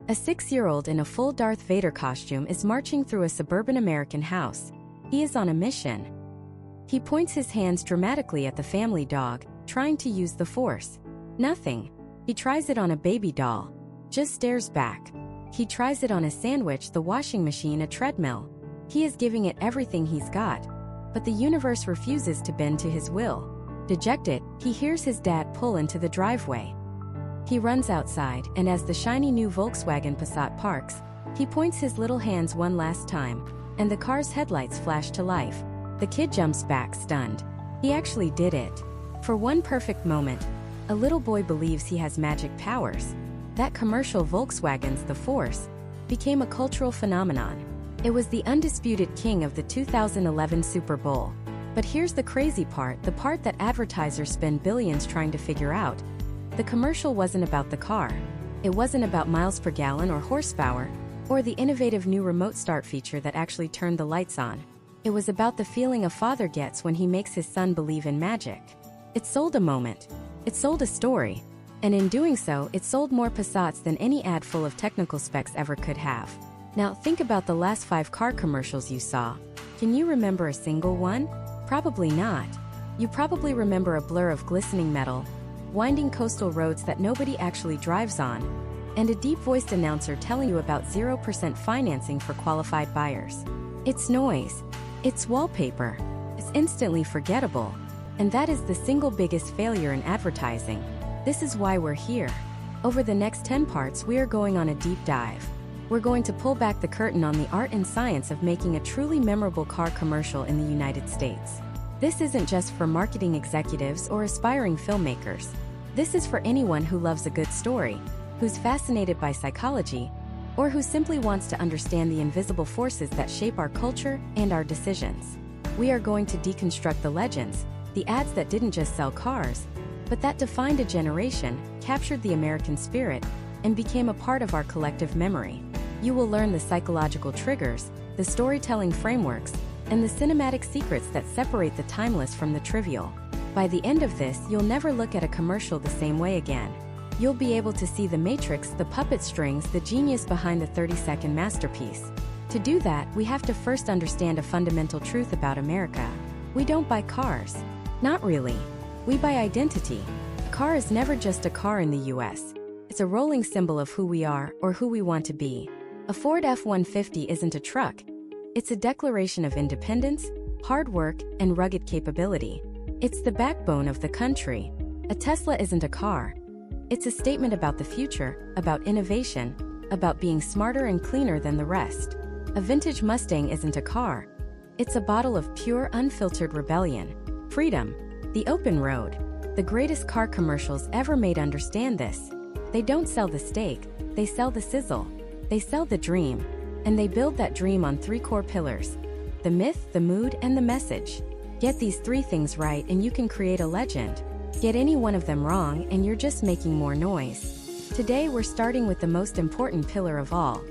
A 6-year-old in a full Darth Vader costume is marching through a suburban American house. He is on a mission. He points his hands dramatically at the family dog, trying to use the Force. Nothing. He tries it on a baby doll. Just stares back. He tries it on a sandwich, the washing machine, a treadmill. He is giving it everything he's got. But the universe refuses to bend to his will. Dejected, he hears his dad pull into the driveway. He runs outside, and as the shiny new Volkswagen Passat parks, he points his little hands one last time, and the car's headlights flash to life. The kid jumps back, stunned. He actually did it. For one perfect moment, a little boy believes he has magic powers. That commercial, Volkswagen's The Force, became a cultural phenomenon. It was the undisputed king of the 2011 Super Bowl. But here's the crazy part, the part that advertisers spend billions trying to figure out. The commercial wasn't about the car. It wasn't about miles per gallon or horsepower, or the innovative new remote start feature that actually turned the lights on. It was about the feeling a father gets when he makes his son believe in magic. It sold a moment. It sold a story. And in doing so, it sold more Passats than any ad full of technical specs ever could have. Now think about the last 5 car commercials you saw. Can you remember a single one? Probably not. You probably remember a blur of glistening metal, winding coastal roads that nobody actually drives on, and a deep-voiced announcer telling you about 0% financing for qualified buyers. It's noise. It's wallpaper. It's instantly forgettable. And that is the single biggest failure in advertising. This is why we're here. Over the next 10 parts, we are going on a deep dive. We're going to pull back the curtain on the art and science of making a truly memorable car commercial in the United States. This isn't just for marketing executives or aspiring filmmakers. This is for anyone who loves a good story, who's fascinated by psychology, or who simply wants to understand the invisible forces that shape our culture and our decisions. We are going to deconstruct the legends, the ads that didn't just sell cars, but that defined a generation, captured the American spirit, and became a part of our collective memory. You will learn the psychological triggers, the storytelling frameworks, and the cinematic secrets that separate the timeless from the trivial. By the end of this, you'll never look at a commercial the same way again. You'll be able to see the matrix, the puppet strings, the genius behind the 30-second masterpiece. To do that, we have to first understand a fundamental truth about America. We don't buy cars. Not really. We buy identity. A car is never just a car in the US. It's a rolling symbol of who we are or who we want to be. A Ford F-150 isn't a truck. It's a declaration of independence, hard work, and rugged capability. It's the backbone of the country. A Tesla isn't a car. It's a statement about the future, about innovation, about being smarter and cleaner than the rest. A vintage Mustang isn't a car. It's a bottle of pure, unfiltered rebellion. Freedom. The open road. The greatest car commercials ever made understand this. They don't sell the steak, they sell the sizzle. They sell the dream. And they build that dream on 3 core pillars: the myth, the mood, and the message. Get these 3 things right and you can create a legend. Get any one of them wrong and you're just making more noise. Today we're starting with the most important pillar of all.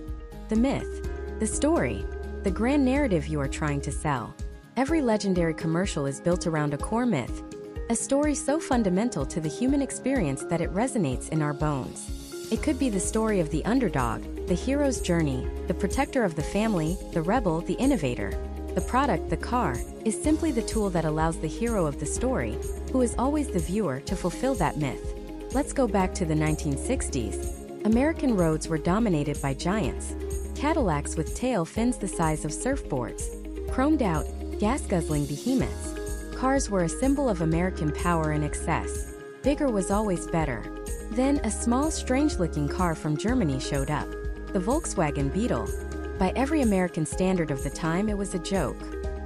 The myth. The story. The grand narrative you are trying to sell. Every legendary commercial is built around a core myth. A story so fundamental to the human experience that it resonates in our bones. It could be the story of the underdog, the hero's journey, the protector of the family, the rebel, the innovator. The product, the car, is simply the tool that allows the hero of the story, who is always the viewer, to fulfill that myth. Let's go back to the 1960s. American roads were dominated by giants. Cadillacs with tail fins the size of surfboards. Chromed out, gas-guzzling behemoths. Cars were a symbol of American power and excess. Bigger was always better. Then a small, strange-looking car from Germany showed up. The Volkswagen Beetle. By every American standard of the time, it was a joke.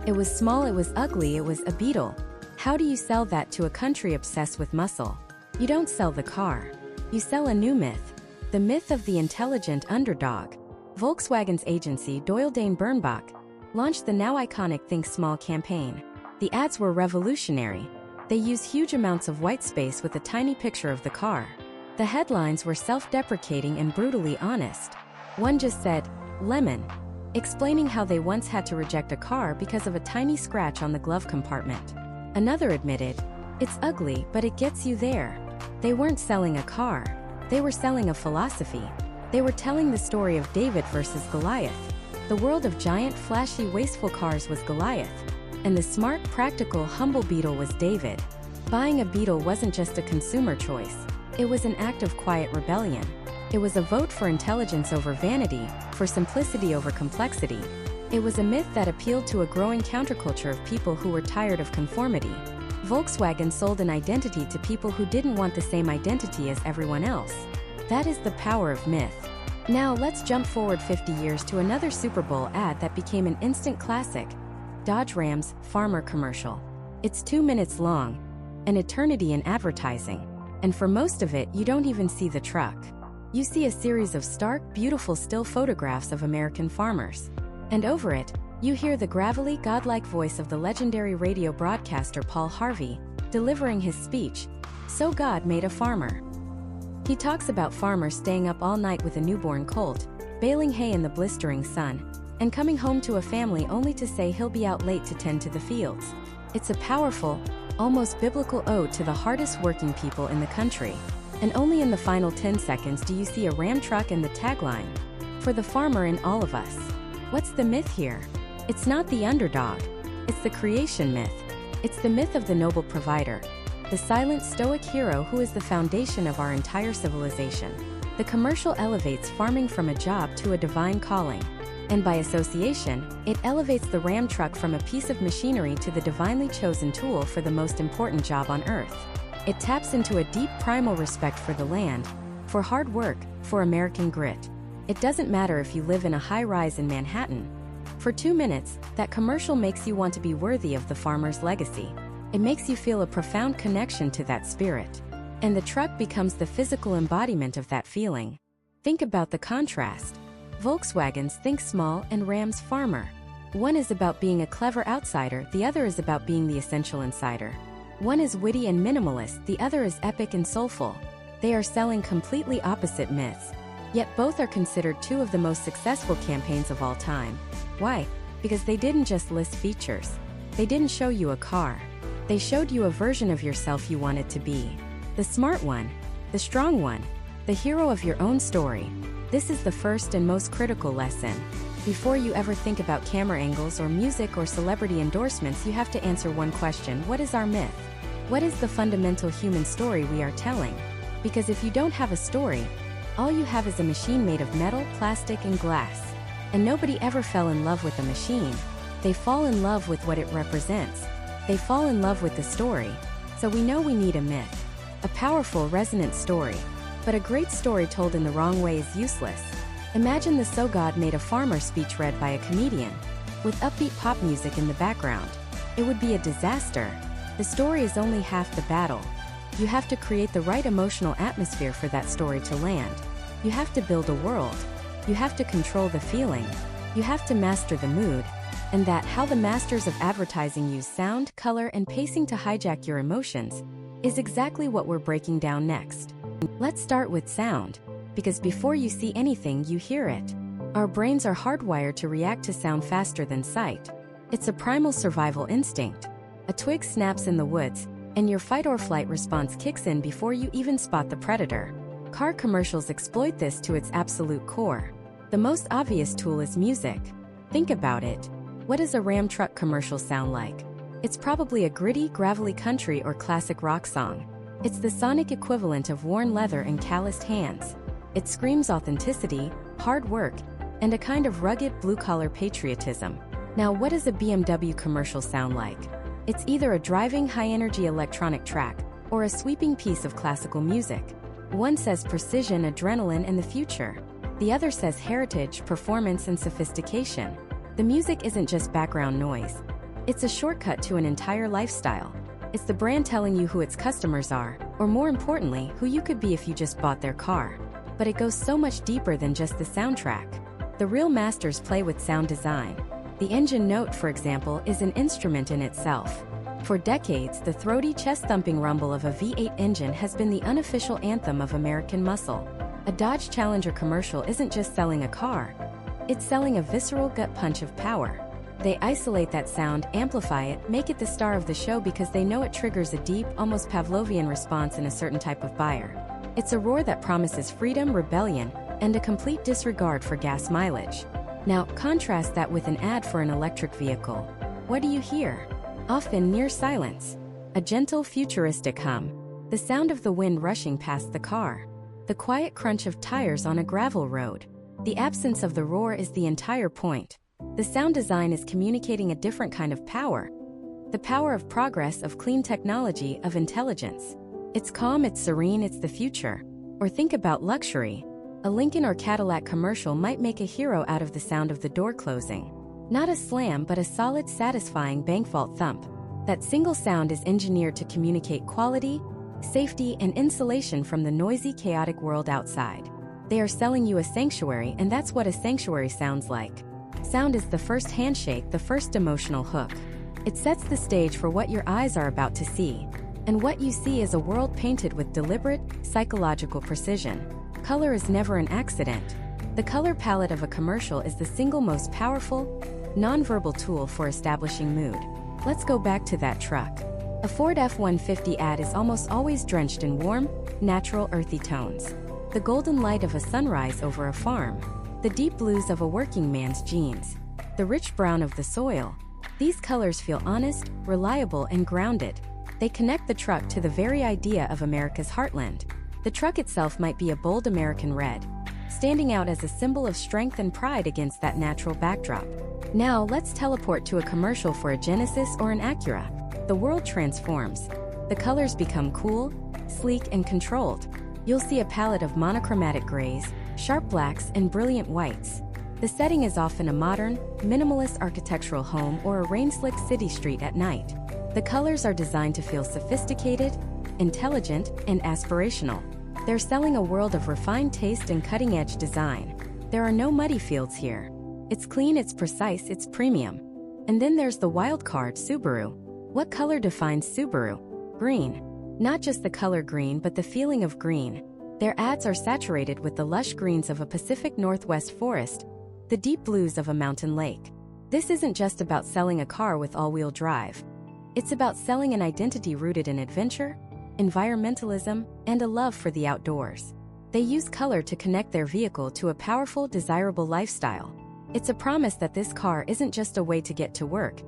It was small, it was ugly, it was a Beetle. How do you sell that to a country obsessed with muscle? You don't sell the car. You sell a new myth. The myth of the intelligent underdog. Volkswagen's agency, Doyle Dane Bernbach, launched the now iconic Think Small campaign. The ads were revolutionary. They used huge amounts of white space with a tiny picture of the car. The headlines were self-deprecating and brutally honest. One just said, "Lemon," explaining how they once had to reject a car because of a tiny scratch on the glove compartment. Another admitted, "It's ugly, but it gets you there." They weren't selling a car. They were selling a philosophy. They were telling the story of David versus Goliath. The world of giant, flashy, wasteful cars was Goliath, and the smart, practical, humble Beetle was David. Buying a Beetle wasn't just a consumer choice. It was an act of quiet rebellion. It was a vote for intelligence over vanity, for simplicity over complexity. It was a myth that appealed to a growing counterculture of people who were tired of conformity. Volkswagen sold an identity to people who didn't want the same identity as everyone else. That is the power of myth. Now let's jump forward 50 years to another Super Bowl ad that became an instant classic. Dodge Ram's Farmer commercial. It's 2 minutes long, an eternity in advertising. And for most of it, you don't even see the truck. You see a series of stark, beautiful still photographs of American farmers. And over it, you hear the gravelly, godlike voice of the legendary radio broadcaster Paul Harvey, delivering his speech, "So God made a farmer." He talks about farmers staying up all night with a newborn colt, baling hay in the blistering sun, and coming home to a family only to say he'll be out late to tend to the fields. It's a powerful, almost biblical ode to the hardest working people in the country. And only in the final 10 seconds do you see a Ram truck and the tagline, "For the farmer in all of us." What's the myth here? It's not the underdog. It's the creation myth. It's the myth of the noble provider, the silent stoic hero who is the foundation of our entire civilization. The commercial elevates farming from a job to a divine calling. And by association, it elevates the Ram truck from a piece of machinery to the divinely chosen tool for the most important job on earth. It taps into a deep primal respect for the land, for hard work, for American grit. It doesn't matter if you live in a high-rise in Manhattan. For 2 minutes, that commercial makes you want to be worthy of the farmer's legacy. It makes you feel a profound connection to that spirit. And the truck becomes the physical embodiment of that feeling. Think about the contrast. Volkswagen's Think Small and Ram's Farmer. One is about being a clever outsider, the other is about being the essential insider. One is witty and minimalist, the other is epic and soulful. They are selling completely opposite myths. Yet both are considered two of the most successful campaigns of all time. Why? Because they didn't just list features. They didn't show you a car. They showed you a version of yourself you wanted to be. The smart one, the strong one, the hero of your own story. This is the first and most critical lesson. Before you ever think about camera angles or music or celebrity endorsements, you have to answer one question: what is our myth? What is the fundamental human story we are telling? Because if you don't have a story, all you have is a machine made of metal, plastic, and glass. And nobody ever fell in love with a machine. They fall in love with what it represents. They fall in love with the story. So we know we need a myth. A powerful, resonant story. But a great story told in the wrong way is useless. Imagine the "So God Made a Farmer" speech read by a comedian, with upbeat pop music in the background. It would be a disaster. The story is only half the battle. You have to create the right emotional atmosphere for that story to land. You have to build a world. You have to control the feeling. You have to master the mood. And that how the masters of advertising use sound, color, and pacing to hijack your emotions is exactly what we're breaking down next. Let's start with sound, because before you see anything, you hear it. Our brains are hardwired to react to sound faster than sight. It's a primal survival instinct. A twig snaps in the woods, and your fight or flight response kicks in before you even spot the predator. Car commercials exploit this to its absolute core. The most obvious tool is music. Think about it. What does a Ram truck commercial sound like? It's probably a gritty, gravelly country or classic rock song. It's the sonic equivalent of worn leather and calloused hands. It screams authenticity, hard work, and a kind of rugged blue-collar patriotism. Now, what does a BMW commercial sound like? It's either a driving, high-energy electronic track or a sweeping piece of classical music. One says precision, adrenaline, and the future. The other says heritage, performance, and sophistication. The music isn't just background noise. It's a shortcut to an entire lifestyle. It's the brand telling you who its customers are, or more importantly, who you could be if you just bought their car. But it goes so much deeper than just the soundtrack. The real masters play with sound design. The engine note, for example, is an instrument in itself. For decades, the throaty, chest-thumping rumble of a V8 engine has been the unofficial anthem of American muscle. A Dodge Challenger commercial isn't just selling a car. It's selling a visceral gut punch of power. They isolate that sound, amplify it, make it the star of the show because they know it triggers a deep, almost Pavlovian response in a certain type of buyer. It's a roar that promises freedom, rebellion, and a complete disregard for gas mileage. Now, contrast that with an ad for an electric vehicle. What do you hear? Often near silence. A gentle, futuristic hum. The sound of the wind rushing past the car. The quiet crunch of tires on a gravel road. The absence of the roar is the entire point. The sound design is communicating a different kind of power. The power of progress, of clean technology, of intelligence. It's calm, it's serene, it's the future. Or think about luxury. A Lincoln or Cadillac commercial might make a hero out of the sound of the door closing. Not a slam, but a solid, satisfying bank vault thump. That single sound is engineered to communicate quality, safety, and insulation from the noisy, chaotic world outside. They are selling you a sanctuary, and that's what a sanctuary sounds like. Sound is the first handshake, the first emotional hook. It sets the stage for what your eyes are about to see. And what you see is a world painted with deliberate, psychological precision. Color is never an accident. The color palette of a commercial is the single most powerful, nonverbal tool for establishing mood. Let's go back to that truck. A Ford F-150 ad is almost always drenched in warm, natural, earthy tones. The golden light of a sunrise over a farm. The deep blues of a working man's jeans. The rich brown of the soil. These colors feel honest, reliable, and grounded. They connect the truck to the very idea of America's heartland. The truck itself might be a bold American red, standing out as a symbol of strength and pride against that natural backdrop. Now, let's teleport to a commercial for a Genesis or an Acura. The world transforms. The colors become cool, sleek, and controlled. You'll see a palette of monochromatic grays, sharp blacks, and brilliant whites. The setting is often a modern, minimalist architectural home or a rain-slick city street at night. The colors are designed to feel sophisticated, intelligent, and aspirational. They're selling a world of refined taste and cutting-edge design. There are no muddy fields here. It's clean, it's precise, it's premium. And then there's the wild card, Subaru. What color defines Subaru? Green. Not just the color green, but the feeling of green. Their ads are saturated with the lush greens of a Pacific Northwest forest, the deep blues of a mountain lake. This isn't just about selling a car with all-wheel drive. It's about selling an identity rooted in adventure, environmentalism, and a love for the outdoors. They use color to connect their vehicle to a powerful, desirable lifestyle. It's a promise that this car isn't just a way to get to work.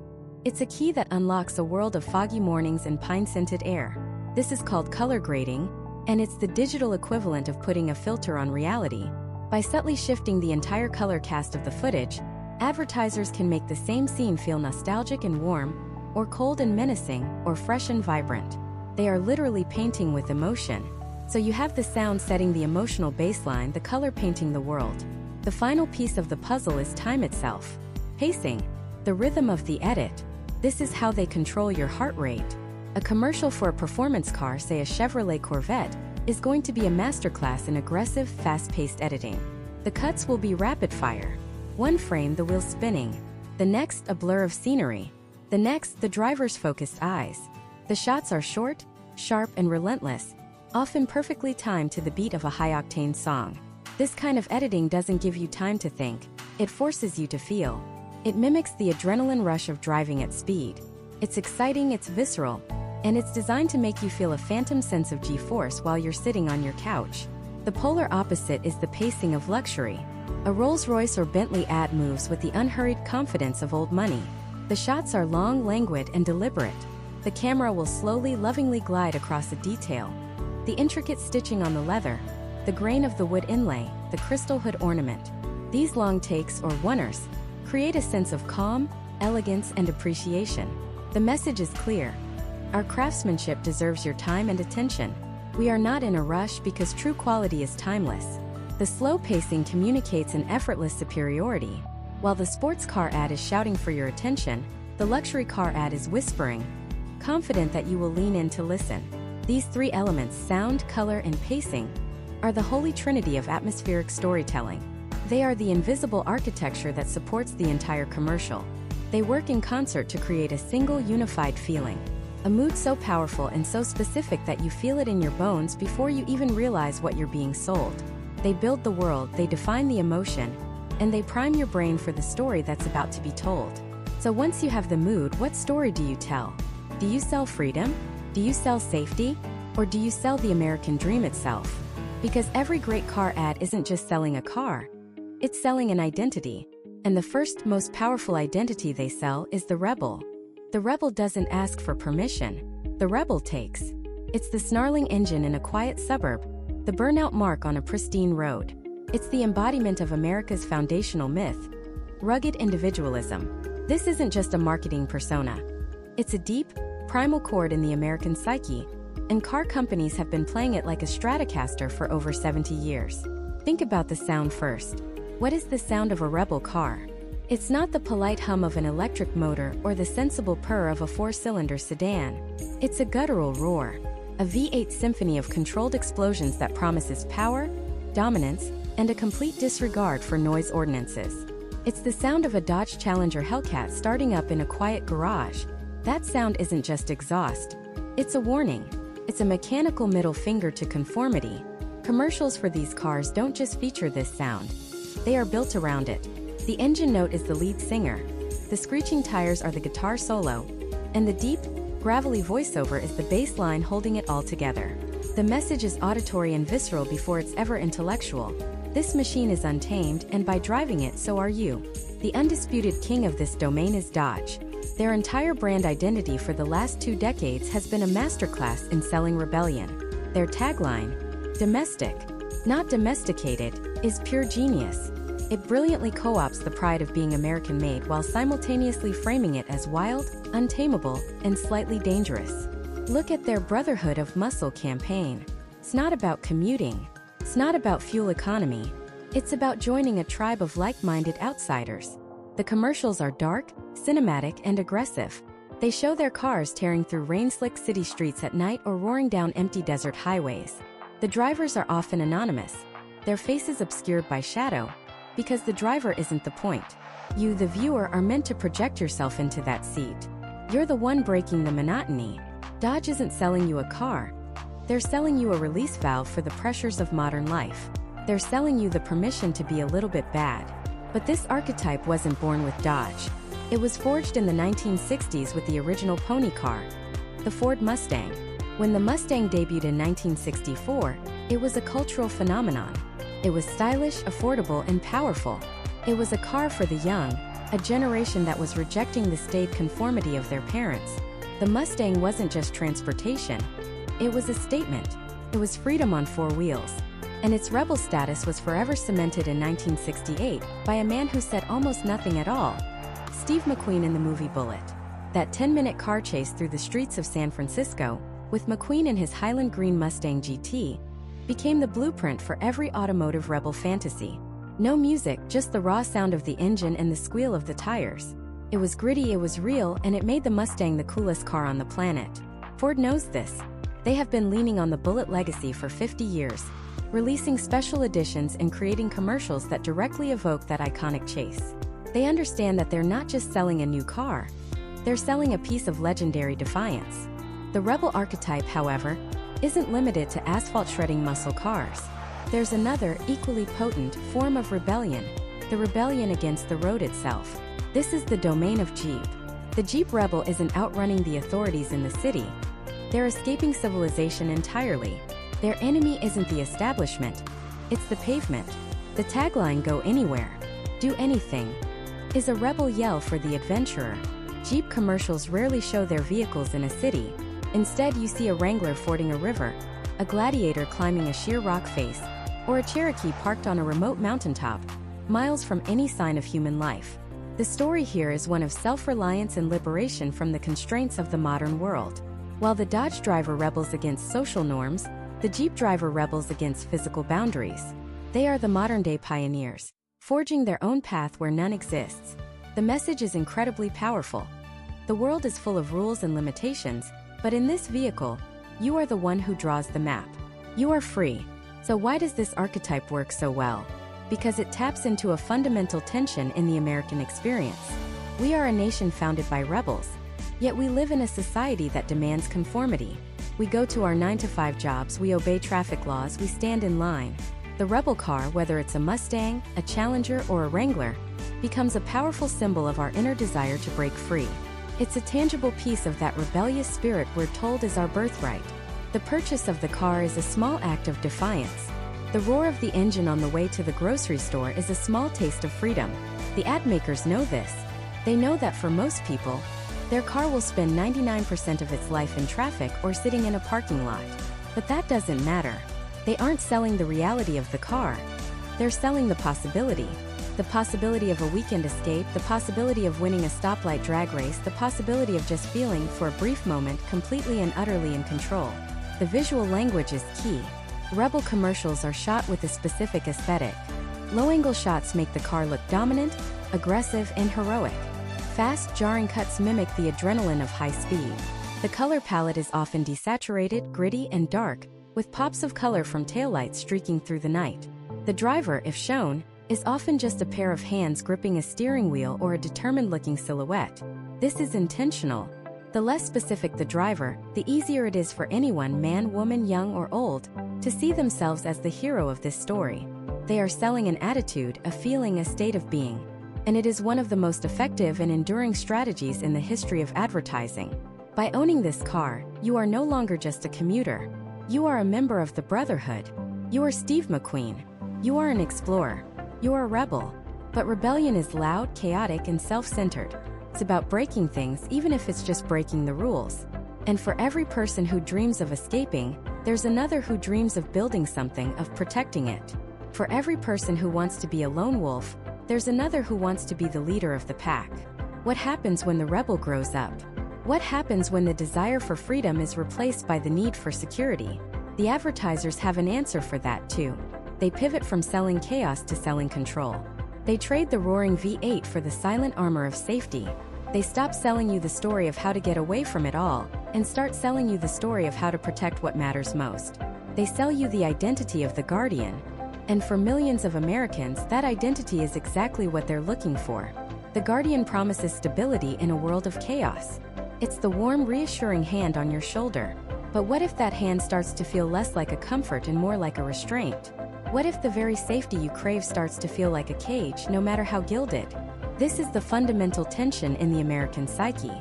It's a key that unlocks a world of foggy mornings and pine-scented air. This is called color grading, and it's the digital equivalent of putting a filter on reality. By subtly shifting the entire color cast of the footage, advertisers can make the same scene feel nostalgic and warm, or cold and menacing, or fresh and vibrant. They are literally painting with emotion. So you have the sound setting the emotional baseline, the color painting the world. The final piece of the puzzle is time itself. Pacing. The rhythm of the edit. This is how they control your heart rate. A commercial for a performance car, say a Chevrolet Corvette, is going to be a masterclass in aggressive, fast-paced editing. The cuts will be rapid fire. One frame, the wheel spinning. The next, a blur of scenery. The next, the driver's focused eyes. The shots are short, sharp, and relentless, often perfectly timed to the beat of a high-octane song. This kind of editing doesn't give you time to think. It forces you to feel. It mimics the adrenaline rush of driving at speed. It's exciting, it's visceral, and it's designed to make you feel a phantom sense of G-force while you're sitting on your couch. The polar opposite is the pacing of luxury. A Rolls-Royce or Bentley ad moves with the unhurried confidence of old money. The shots are long, languid, and deliberate. The camera will slowly, lovingly glide across a detail. The intricate stitching on the leather, the grain of the wood inlay, the crystal hood ornament. These long takes, or oneers, create a sense of calm, elegance, and appreciation. The message is clear. Our craftsmanship deserves your time and attention. We are not in a rush because true quality is timeless. The slow pacing communicates an effortless superiority. While the sports car ad is shouting for your attention, the luxury car ad is whispering, confident that you will lean in to listen. These three elements, sound, color, and pacing, are the holy trinity of atmospheric storytelling. They are the invisible architecture that supports the entire commercial. They work in concert to create a single unified feeling. A mood so powerful and so specific that you feel it in your bones before you even realize what you're being sold. They build the world, they define the emotion, and they prime your brain for the story that's about to be told. So once you have the mood, what story do you tell? Do you sell freedom? Do you sell safety? Or do you sell the American dream itself? Because every great car ad isn't just selling a car, it's selling an identity. And the first, most powerful identity they sell is the rebel. The rebel doesn't ask for permission. The rebel takes. It's the snarling engine in a quiet suburb, the burnout mark on a pristine road. It's the embodiment of America's foundational myth, rugged individualism. This isn't just a marketing persona. It's a deep, primal chord in the American psyche, and car companies have been playing it like a Stratocaster for over 70 years. Think about the sound first. What is the sound of a rebel car? It's not the polite hum of an electric motor or the sensible purr of a four-cylinder sedan. It's a guttural roar, a V8 symphony of controlled explosions that promises power, dominance, and a complete disregard for noise ordinances. It's the sound of a Dodge Challenger Hellcat starting up in a quiet garage. That sound isn't just exhaust. It's a warning. It's a mechanical middle finger to conformity. Commercials for these cars don't just feature this sound. They are built around it. The engine note is the lead singer. The screeching tires are the guitar solo. And the deep, gravelly voiceover is the bass line holding it all together. The message is auditory and visceral before it's ever intellectual. This machine is untamed, and by driving it, so are you. The undisputed king of this domain is Dodge. Their entire brand identity for the last 2 decades has been a masterclass in selling rebellion. Their tagline, "Domestic, not domesticated," is pure genius. It brilliantly co-opts the pride of being American-made while simultaneously framing it as wild, untamable, and slightly dangerous. Look at their Brotherhood of Muscle campaign. It's not about commuting. It's not about fuel economy. It's about joining a tribe of like-minded outsiders. The commercials are dark, cinematic, and aggressive. They show their cars tearing through rain-slick city streets at night or roaring down empty desert highways. The drivers are often anonymous, their faces obscured by shadow, because the driver isn't the point. You, the viewer, are meant to project yourself into that seat. You're the one breaking the monotony. Dodge isn't selling you a car. They're selling you a release valve for the pressures of modern life. They're selling you the permission to be a little bit bad. But this archetype wasn't born with Dodge. It was forged in the 1960s with the original pony car, the Ford Mustang. When the Mustang debuted in 1964, it was a cultural phenomenon. It was stylish, affordable, and powerful. It was a car for the young, a generation that was rejecting the staid conformity of their parents. The Mustang wasn't just transportation. It was a statement. It was freedom on 4 wheels. And its rebel status was forever cemented in 1968 by a man who said almost nothing at all. Steve McQueen in the movie Bullet. That 10-minute car chase through the streets of San Francisco, with McQueen in his Highland Green Mustang GT, became the blueprint for every automotive rebel fantasy. No music, just the raw sound of the engine and the squeal of the tires. It was gritty, it was real, and it made the Mustang the coolest car on the planet. Ford knows this. They have been leaning on the Bullet legacy for 50 years, releasing special editions and creating commercials that directly evoke that iconic chase. They understand that they're not just selling a new car, they're selling a piece of legendary defiance. The rebel archetype, however, isn't limited to asphalt-shredding muscle cars. There's another, equally potent, form of rebellion, the rebellion against the road itself. This is the domain of Jeep. The Jeep rebel isn't outrunning the authorities in the city. They're escaping civilization entirely. Their enemy isn't the establishment, it's the pavement. The tagline, "Go anywhere, do anything," is a rebel yell for the adventurer. Jeep commercials rarely show their vehicles in a city. Instead, you see a Wrangler fording a river, a Gladiator climbing a sheer rock face, or a Cherokee parked on a remote mountaintop, miles from any sign of human life. The story here is one of self-reliance and liberation from the constraints of the modern world. While the Dodge driver rebels against social norms, the Jeep driver rebels against physical boundaries. They are the modern-day pioneers, forging their own path where none exists. The message is incredibly powerful. The world is full of rules and limitations, but in this vehicle, you are the one who draws the map. You are free. So why does this archetype work so well? Because it taps into a fundamental tension in the American experience. We are a nation founded by rebels, yet we live in a society that demands conformity. We go to our 9-to-5 jobs, we obey traffic laws, we stand in line. The rebel car, whether it's a Mustang, a Challenger, or a Wrangler, becomes a powerful symbol of our inner desire to break free. It's a tangible piece of that rebellious spirit we're told is our birthright. The purchase of the car is a small act of defiance. The roar of the engine on the way to the grocery store is a small taste of freedom. The ad makers know this. They know that for most people, their car will spend 99% of its life in traffic or sitting in a parking lot. But that doesn't matter. They aren't selling the reality of the car. They're selling the possibility. The possibility of a weekend escape, the possibility of winning a stoplight drag race, the possibility of just feeling, for a brief moment, completely and utterly in control. The visual language is key. Rebel commercials are shot with a specific aesthetic. Low-angle shots make the car look dominant, aggressive, and heroic. Fast, jarring cuts mimic the adrenaline of high speed. The color palette is often desaturated, gritty, and dark, with pops of color from taillights streaking through the night. The driver, if shown, is often just a pair of hands gripping a steering wheel or a determined-looking silhouette. This is intentional. The less specific the driver, the easier it is for anyone, man, woman, young or old, to see themselves as the hero of this story. They are selling an attitude, a feeling, a state of being. And it is one of the most effective and enduring strategies in the history of advertising. By owning this car, you are no longer just a commuter. You are a member of the Brotherhood. You are Steve McQueen. You are an explorer. You are a rebel. But rebellion is loud, chaotic, and self-centered. It's about breaking things, even if it's just breaking the rules. And for every person who dreams of escaping, there's another who dreams of building something, of protecting it. For every person who wants to be a lone wolf, there's another who wants to be the leader of the pack. What happens when the rebel grows up? What happens when the desire for freedom is replaced by the need for security? The advertisers have an answer for that too. They pivot from selling chaos to selling control. They trade the roaring V8 for the silent armor of safety. They stop selling you the story of how to get away from it all, and start selling you the story of how to protect what matters most. They sell you the identity of the Guardian. And for millions of Americans, that identity is exactly what they're looking for. The Guardian promises stability in a world of chaos. It's the warm, reassuring hand on your shoulder. But what if that hand starts to feel less like a comfort and more like a restraint? What if the very safety you crave starts to feel like a cage, no matter how gilded? This is the fundamental tension in the American psyche.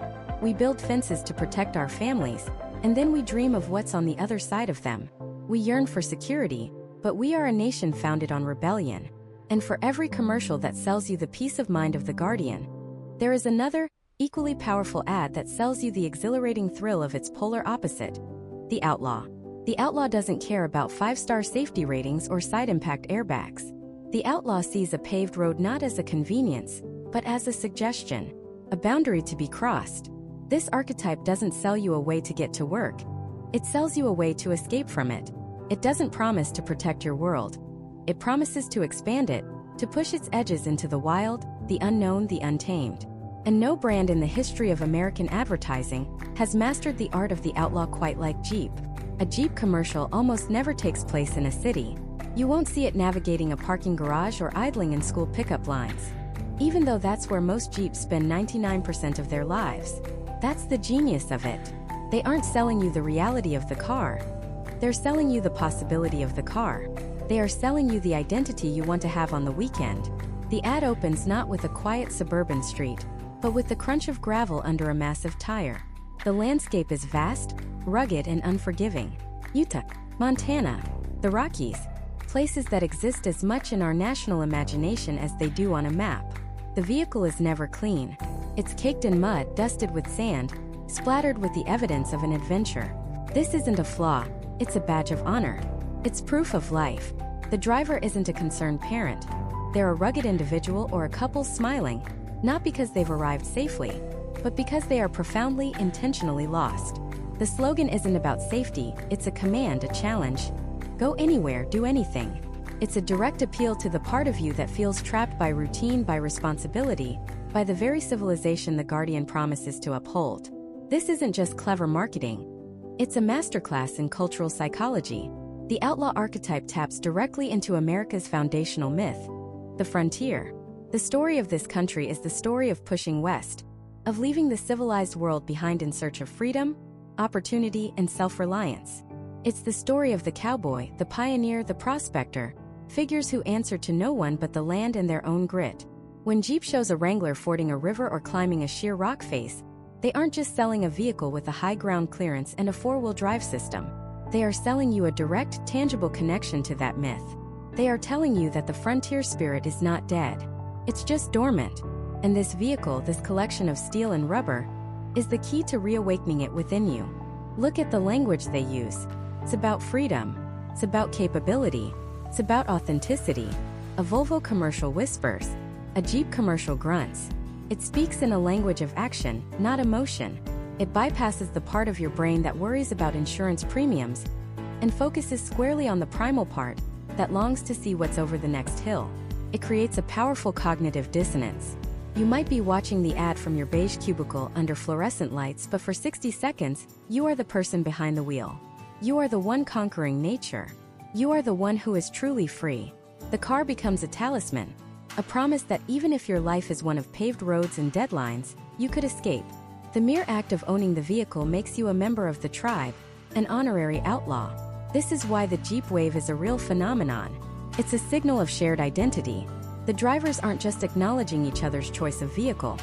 We build fences to protect our families, and then we dream of what's on the other side of them. We yearn for security, but we are a nation founded on rebellion. And for every commercial that sells you the peace of mind of the Guardian, there is another, equally powerful ad that sells you the exhilarating thrill of its polar opposite, the outlaw. The outlaw doesn't care about 5-star safety ratings or side impact airbags. The outlaw sees a paved road not as a convenience, but as a suggestion, a boundary to be crossed. This archetype doesn't sell you a way to get to work. It sells you a way to escape from it. It doesn't promise to protect your world. It promises to expand it, to push its edges into the wild, the unknown, the untamed. And no brand in the history of American advertising has mastered the art of the outlaw quite like Jeep. A Jeep commercial almost never takes place in a city. You won't see it navigating a parking garage or idling in school pickup lines. Even though that's where most Jeeps spend 99% of their lives. That's the genius of it. They aren't selling you the reality of the car. They're selling you the possibility of the car. They are selling you the identity you want to have on the weekend. The ad opens not with a quiet suburban street, but with the crunch of gravel under a massive tire. The landscape is vast, rugged, and unforgiving. Utah, Montana, the Rockies, places that exist as much in our national imagination as they do on a map. The vehicle is never clean. It's caked in mud, dusted with sand, splattered with the evidence of an adventure. This isn't a flaw, it's a badge of honor. It's proof of life. The driver isn't a concerned parent. They're a rugged individual or a couple smiling, not because they've arrived safely, but because they are profoundly, intentionally lost. The slogan isn't about safety, it's a command, a challenge. Go anywhere, do anything. It's a direct appeal to the part of you that feels trapped by routine, by responsibility, by the very civilization the Guardian promises to uphold. This isn't just clever marketing. It's a masterclass in cultural psychology. The outlaw archetype taps directly into America's foundational myth, the frontier. The story of this country is the story of pushing west, of leaving the civilized world behind in search of freedom, opportunity, and self-reliance. It's the story of the cowboy, the pioneer, the prospector, figures who answer to no one but the land and their own grit. When Jeep shows a Wrangler fording a river or climbing a sheer rock face, they aren't just selling a vehicle with a high ground clearance and a 4-wheel drive system. They are selling you a direct, tangible connection to that myth. They are telling you that the frontier spirit is not dead. It's just dormant. And this vehicle, this collection of steel and rubber, is the key to reawakening it within you. Look at the language they use. It's about freedom. It's about capability. It's about authenticity. A Volvo commercial whispers. A Jeep commercial grunts. It speaks in a language of action, not emotion. It bypasses the part of your brain that worries about insurance premiums and focuses squarely on the primal part that longs to see what's over the next hill. It creates a powerful cognitive dissonance. You might be watching the ad from your beige cubicle under fluorescent lights, but for 60 seconds, you are the person behind the wheel. You are the one conquering nature. You are the one who is truly free. The car becomes a talisman, a promise that even if your life is one of paved roads and deadlines, you could escape. The mere act of owning the vehicle makes you a member of the tribe, an honorary outlaw. This is why the Jeep Wave is a real phenomenon. It's a signal of shared identity. The drivers aren't just acknowledging each other's choice of vehicle.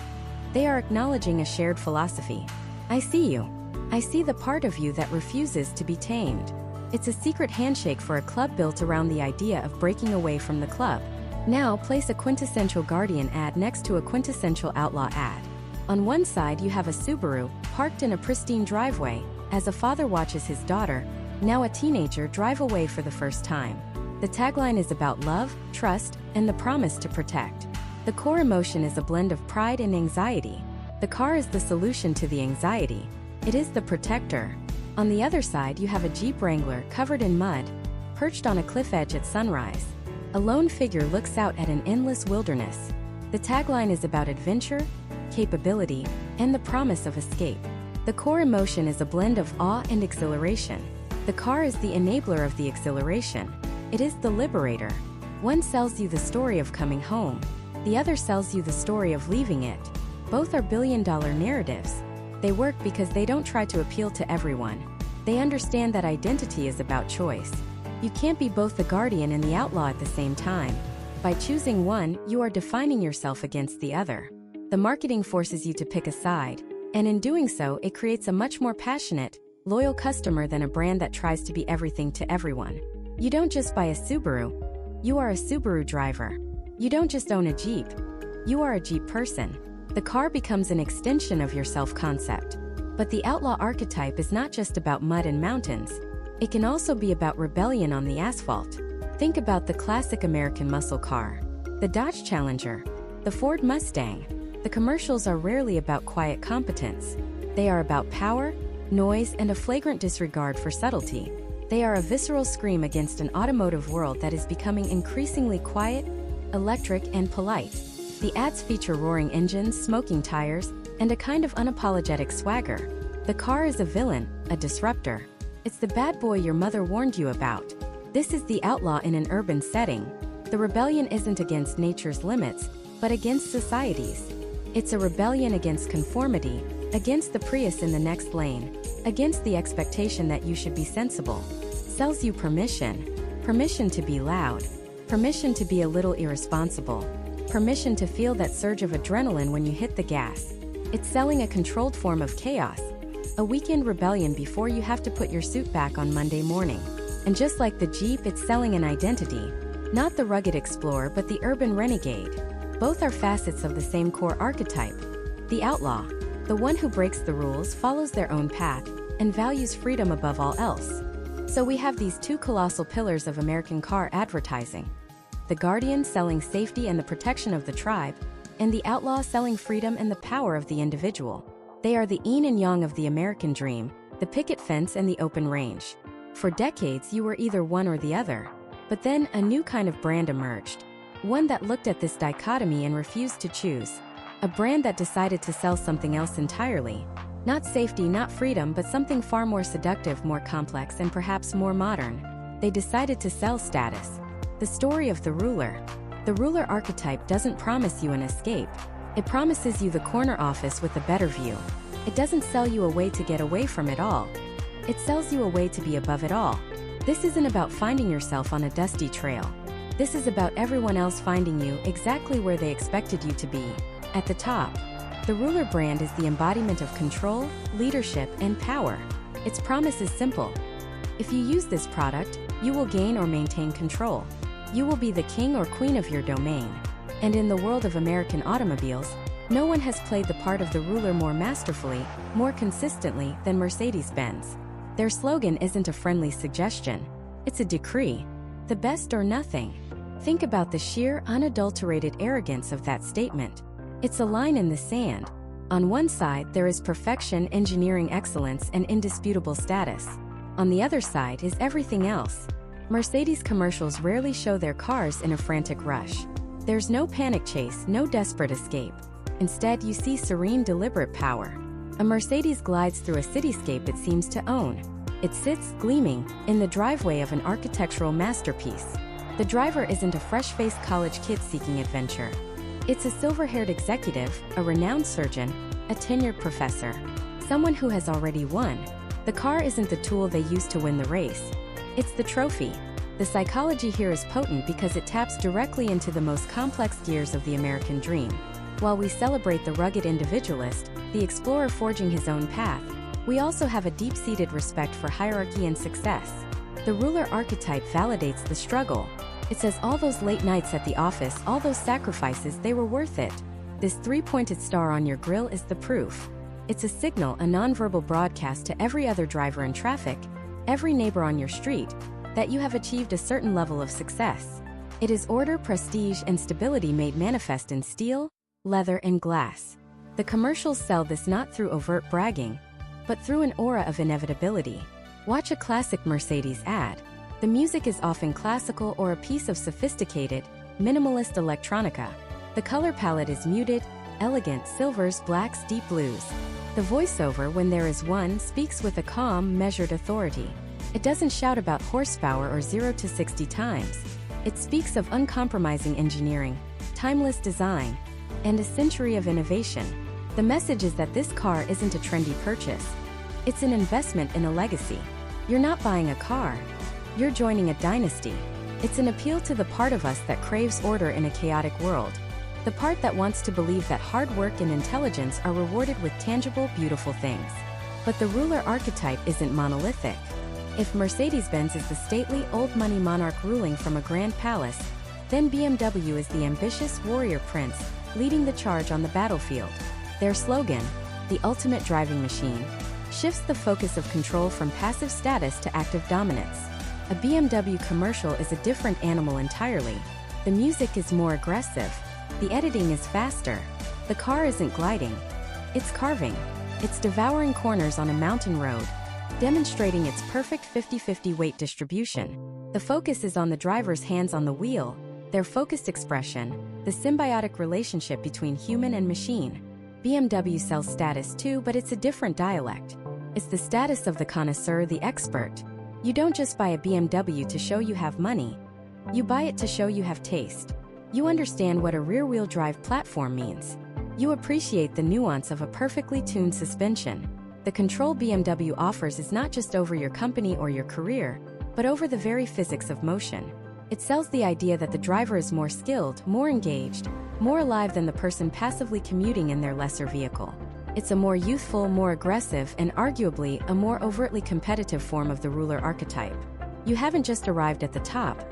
They are acknowledging a shared philosophy. I see you. I see the part of you that refuses to be tamed. It's a secret handshake for a club built around the idea of breaking away from the club. Now place a quintessential Guardian ad next to a quintessential Outlaw ad. On one side you have a Subaru, parked in a pristine driveway, as a father watches his daughter, now a teenager, drive away for the first time. The tagline is about love, trust, and the promise to protect. The core emotion is a blend of pride and anxiety. The car is the solution to the anxiety. It is the protector. On the other side you have a Jeep Wrangler covered in mud, perched on a cliff edge at sunrise. A lone figure looks out at an endless wilderness. The tagline is about adventure, capability, and the promise of escape. The core emotion is a blend of awe and exhilaration. The car is the enabler of the exhilaration. It is the liberator. One sells you the story of coming home. The other sells you the story of leaving it. Both are billion-dollar narratives. They work because they don't try to appeal to everyone. They understand that identity is about choice. You can't be both the guardian and the outlaw at the same time. By choosing one, you are defining yourself against the other. The marketing forces you to pick a side, and in doing so, it creates a much more passionate, loyal customer than a brand that tries to be everything to everyone. You don't just buy a Subaru. You are a Subaru driver. You don't just own a Jeep. You are a Jeep person. The car becomes an extension of your self-concept. But the outlaw archetype is not just about mud and mountains. It can also be about rebellion on the asphalt. Think about the classic American muscle car, the Dodge Challenger, the Ford Mustang. The commercials are rarely about quiet competence. They are about power, noise, and a flagrant disregard for subtlety. They are a visceral scream against an automotive world that is becoming increasingly quiet, electric, and polite. The ads feature roaring engines, smoking tires, and a kind of unapologetic swagger. The car is a villain, a disruptor. It's the bad boy your mother warned you about. This is the outlaw in an urban setting. The rebellion isn't against nature's limits, but against society's. It's a rebellion against conformity, against the Prius in the next lane, against the expectation that you should be sensible. Sells you permission. Permission to be loud. Permission to be a little irresponsible. Permission to feel that surge of adrenaline when you hit the gas. It's selling a controlled form of chaos. A weekend rebellion before you have to put your suit back on Monday morning. And just like the Jeep, it's selling an identity. Not the rugged explorer, but the urban renegade. Both are facets of the same core archetype. The outlaw, the one who breaks the rules, follows their own path, and values freedom above all else. So we have these two colossal pillars of American car advertising. The guardian selling safety and the protection of the tribe, and the outlaw selling freedom and the power of the individual. They are the yin and yang of the American dream, the picket fence and the open range. For decades you were either one or the other. But then a new kind of brand emerged. One that looked at this dichotomy and refused to choose. A brand that decided to sell something else entirely. Not safety, not freedom, but something far more seductive, more complex, and perhaps more modern. They decided to sell status. The story of the ruler. The ruler archetype doesn't promise you an escape. It promises you the corner office with a better view. It doesn't sell you a way to get away from it all. It sells you a way to be above it all. This isn't about finding yourself on a dusty trail. This is about everyone else finding you exactly where they expected you to be, at the top. The ruler brand is the embodiment of control, leadership, and power. Its promise is simple. If you use this product, you will gain or maintain control. You will be the king or queen of your domain. And in the world of American automobiles, no one has played the part of the ruler more masterfully, more consistently than Mercedes-Benz. Their slogan isn't a friendly suggestion. It's a decree. The best or nothing. Think about the sheer, unadulterated arrogance of that statement. It's a line in the sand. On one side, there is perfection, engineering excellence, and indisputable status. On the other side is everything else. Mercedes commercials rarely show their cars in a frantic rush. There's no panic chase, no desperate escape. Instead, you see serene, deliberate power. A Mercedes glides through a cityscape it seems to own. It sits, gleaming, in the driveway of an architectural masterpiece. The driver isn't a fresh-faced college kid seeking adventure. It's a silver-haired executive, a renowned surgeon, a tenured professor. Someone who has already won. The car isn't the tool they use to win the race. It's the trophy. The psychology here is potent because it taps directly into the most complex gears of the American dream. While we celebrate the rugged individualist, the explorer forging his own path, we also have a deep-seated respect for hierarchy and success. The ruler archetype validates the struggle. It says all those late nights at the office, all those sacrifices, they were worth it. This three-pointed star on your grille is the proof. It's a signal, a nonverbal broadcast to every other driver in traffic, every neighbor on your street, that you have achieved a certain level of success. It is order, prestige, and stability made manifest in steel, leather, and glass. The commercials sell this not through overt bragging, but through an aura of inevitability. Watch a classic Mercedes ad. The music is often classical or a piece of sophisticated, minimalist electronica. The color palette is muted, elegant silvers, blacks, deep blues. The voiceover, when there is one, speaks with a calm, measured authority. It doesn't shout about horsepower or 0 to 60 times. It speaks of uncompromising engineering, timeless design, and a century of innovation. The message is that this car isn't a trendy purchase. It's an investment in a legacy. You're not buying a car. You're joining a dynasty. It's an appeal to the part of us that craves order in a chaotic world. The part that wants to believe that hard work and intelligence are rewarded with tangible, beautiful things. But the ruler archetype isn't monolithic. If Mercedes-Benz is the stately, old-money monarch ruling from a grand palace, then BMW is the ambitious warrior prince, leading the charge on the battlefield. Their slogan, the ultimate driving machine, shifts the focus of control from passive status to active dominance. A BMW commercial is a different animal entirely. The music is more aggressive. The editing is faster. The car isn't gliding. It's carving. It's devouring corners on a mountain road, demonstrating its perfect 50-50 weight distribution. The focus is on the driver's hands on the wheel, their focused expression, the symbiotic relationship between human and machine. BMW sells status too, but it's a different dialect. It's the status of the connoisseur, the expert. You don't just buy a BMW to show you have money. You buy it to show you have taste. You understand what a rear-wheel drive platform means. You appreciate the nuance of a perfectly tuned suspension. The control BMW offers is not just over your company or your career, but over the very physics of motion. It sells the idea that the driver is more skilled, more engaged, more alive than the person passively commuting in their lesser vehicle. It's a more youthful, more aggressive, and arguably a more overtly competitive form of the ruler archetype. You haven't just arrived at the top.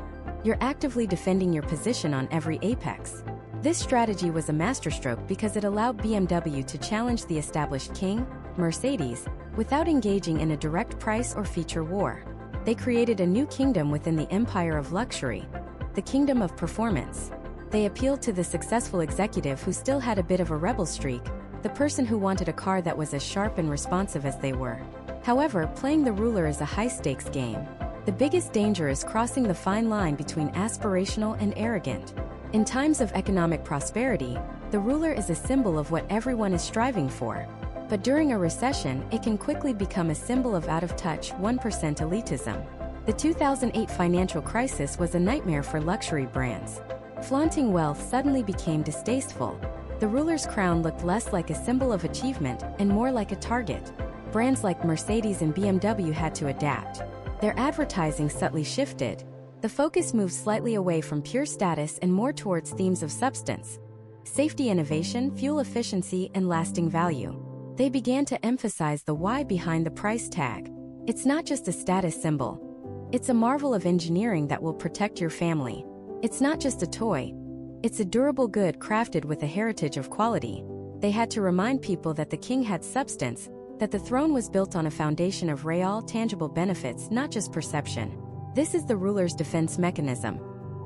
You're actively defending your position on every apex. This strategy was a masterstroke because it allowed BMW to challenge the established king, Mercedes, without engaging in a direct price or feature war. They created a new kingdom within the empire of luxury, the kingdom of performance. They appealed to the successful executive who still had a bit of a rebel streak, the person who wanted a car that was as sharp and responsive as they were. However, playing the ruler is a high-stakes game. The biggest danger is crossing the fine line between aspirational and arrogant. In times of economic prosperity, the ruler is a symbol of what everyone is striving for. But during a recession, it can quickly become a symbol of out-of-touch, 1% elitism. The 2008 financial crisis was a nightmare for luxury brands. Flaunting wealth suddenly became distasteful. The ruler's crown looked less like a symbol of achievement and more like a target. Brands like Mercedes and BMW had to adapt. Their advertising subtly shifted. The focus moved slightly away from pure status and more towards themes of substance, safety, innovation, fuel efficiency, and lasting value. They began to emphasize the why behind the price tag. It's not just a status symbol. It's a marvel of engineering that will protect your family. It's not just a toy. It's a durable good crafted with a heritage of quality. They had to remind people that the king had substance, that the throne was built on a foundation of real, tangible benefits, not just perception. This is the ruler's defense mechanism.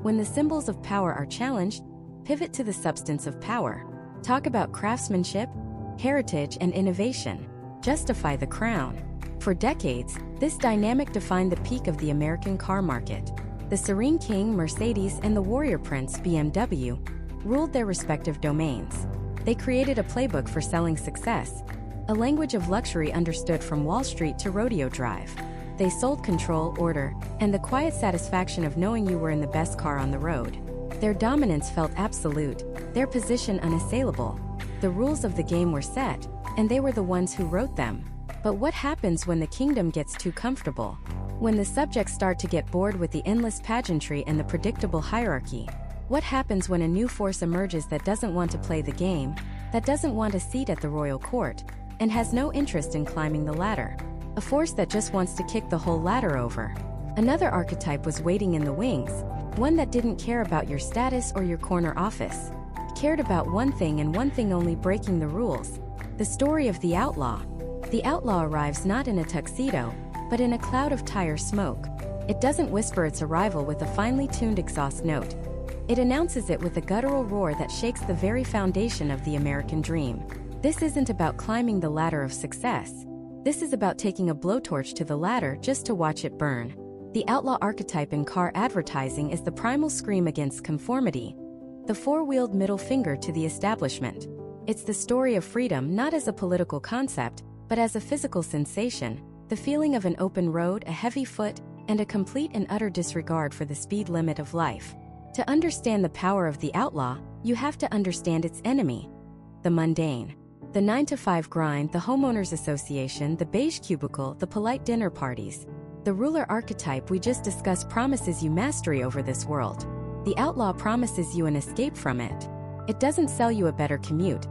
When the symbols of power are challenged, pivot to the substance of power. Talk about craftsmanship, heritage, and innovation. Justify the crown. For decades, this dynamic defined the peak of the American car market. The Serene King, Mercedes, and the Warrior Prince, BMW, ruled their respective domains. They created a playbook for selling success, a language of luxury understood from Wall Street to Rodeo Drive. They sold control, order, and the quiet satisfaction of knowing you were in the best car on the road. Their dominance felt absolute, their position unassailable. The rules of the game were set, and they were the ones who wrote them. But what happens when the kingdom gets too comfortable? When the subjects start to get bored with the endless pageantry and the predictable hierarchy? What happens when a new force emerges that doesn't want to play the game, that doesn't want a seat at the royal court, and has no interest in climbing the ladder? A force that just wants to kick the whole ladder over. Another archetype was waiting in the wings, one that didn't care about your status or your corner office. Cared about one thing and one thing only: breaking the rules. The story of the outlaw. The outlaw arrives not in a tuxedo, but in a cloud of tire smoke. It doesn't whisper its arrival with a finely tuned exhaust note. It announces it with a guttural roar that shakes the very foundation of the American dream. This isn't about climbing the ladder of success. This is about taking a blowtorch to the ladder just to watch it burn. The outlaw archetype in car advertising is the primal scream against conformity, the four-wheeled middle finger to the establishment. It's the story of freedom not as a political concept, but as a physical sensation. The feeling of an open road, a heavy foot, and a complete and utter disregard for the speed limit of life. To understand the power of the outlaw, you have to understand its enemy. The mundane. The 9-to-5 grind, the homeowners association, the beige cubicle, the polite dinner parties. The ruler archetype we just discussed promises you mastery over this world. The outlaw promises you an escape from it. It doesn't sell you a better commute.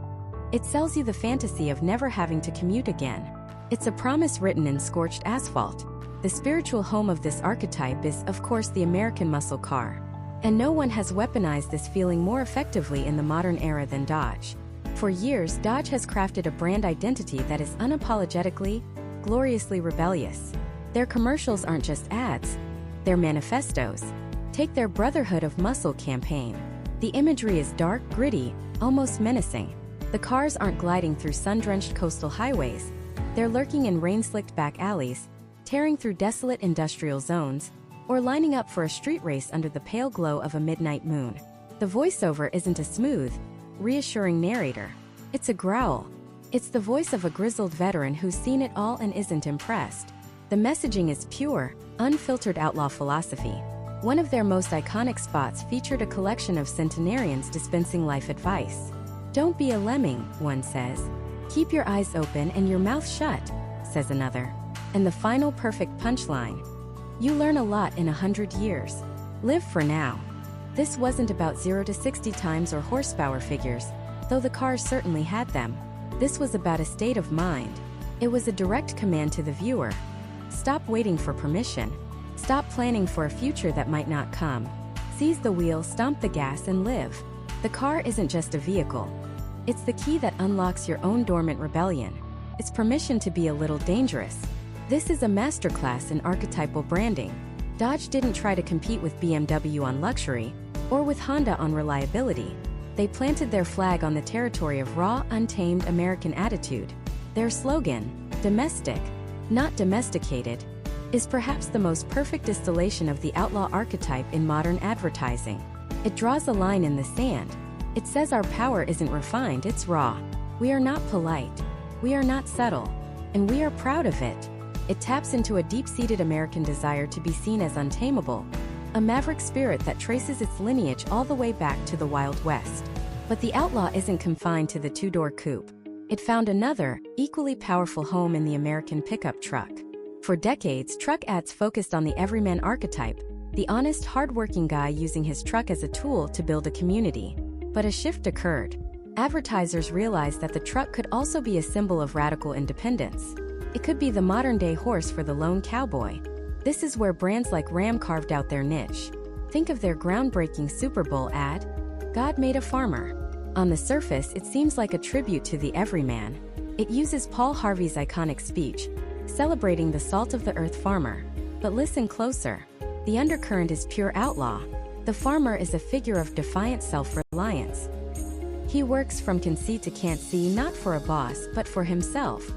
It sells you the fantasy of never having to commute again. It's a promise written in scorched asphalt. The spiritual home of this archetype is, of course, the American muscle car. And no one has weaponized this feeling more effectively in the modern era than Dodge. For years, Dodge has crafted a brand identity that is unapologetically, gloriously rebellious. Their commercials aren't just ads, they're manifestos. Take their Brotherhood of Muscle campaign. The imagery is dark, gritty, almost menacing. The cars aren't gliding through sun-drenched coastal highways. They're lurking in rain-slicked back alleys, tearing through desolate industrial zones, or lining up for a street race under the pale glow of a midnight moon. The voiceover isn't a smooth, reassuring narrator. It's a growl. It's the voice of a grizzled veteran who's seen it all and isn't impressed. The messaging is pure, unfiltered outlaw philosophy. One of their most iconic spots featured a collection of centenarians dispensing life advice. "Don't be a lemming," one says. "Keep your eyes open and your mouth shut," says another. And the final perfect punchline: "You learn a lot in 100 years. Live for now." This wasn't about 0 to 60 times or horsepower figures, though the cars certainly had them. This was about a state of mind. It was a direct command to the viewer. Stop waiting for permission. Stop planning for a future that might not come. Seize the wheel, stomp the gas, and live. The car isn't just a vehicle. It's the key that unlocks your own dormant rebellion. It's permission to be a little dangerous. This is a masterclass in archetypal branding. Dodge didn't try to compete with BMW on luxury, or with Honda on reliability. They planted their flag on the territory of raw, untamed American attitude. Their slogan, "Domestic, not domesticated," is perhaps the most perfect distillation of the outlaw archetype in modern advertising. It draws a line in the sand. It says our power isn't refined, it's raw. We are not polite. We are not subtle. And we are proud of it. It taps into a deep-seated American desire to be seen as untamable, a maverick spirit that traces its lineage all the way back to the Wild West. But the outlaw isn't confined to the two-door coupe. It found another, equally powerful home in the American pickup truck. For decades, truck ads focused on the everyman archetype, the honest, hard-working guy using his truck as a tool to build a community. But a shift occurred. Advertisers realized that the truck could also be a symbol of radical independence. It could be the modern-day horse for the lone cowboy. This is where brands like Ram carved out their niche. Think of their groundbreaking Super Bowl ad, "God made a farmer." On the surface, it seems like a tribute to the everyman. It uses Paul Harvey's iconic speech, celebrating the salt-of-the-earth farmer. But listen closer. The undercurrent is pure outlaw. The farmer is a figure of defiant self-reliance. He works from can see to can't see, not for a boss, but for himself.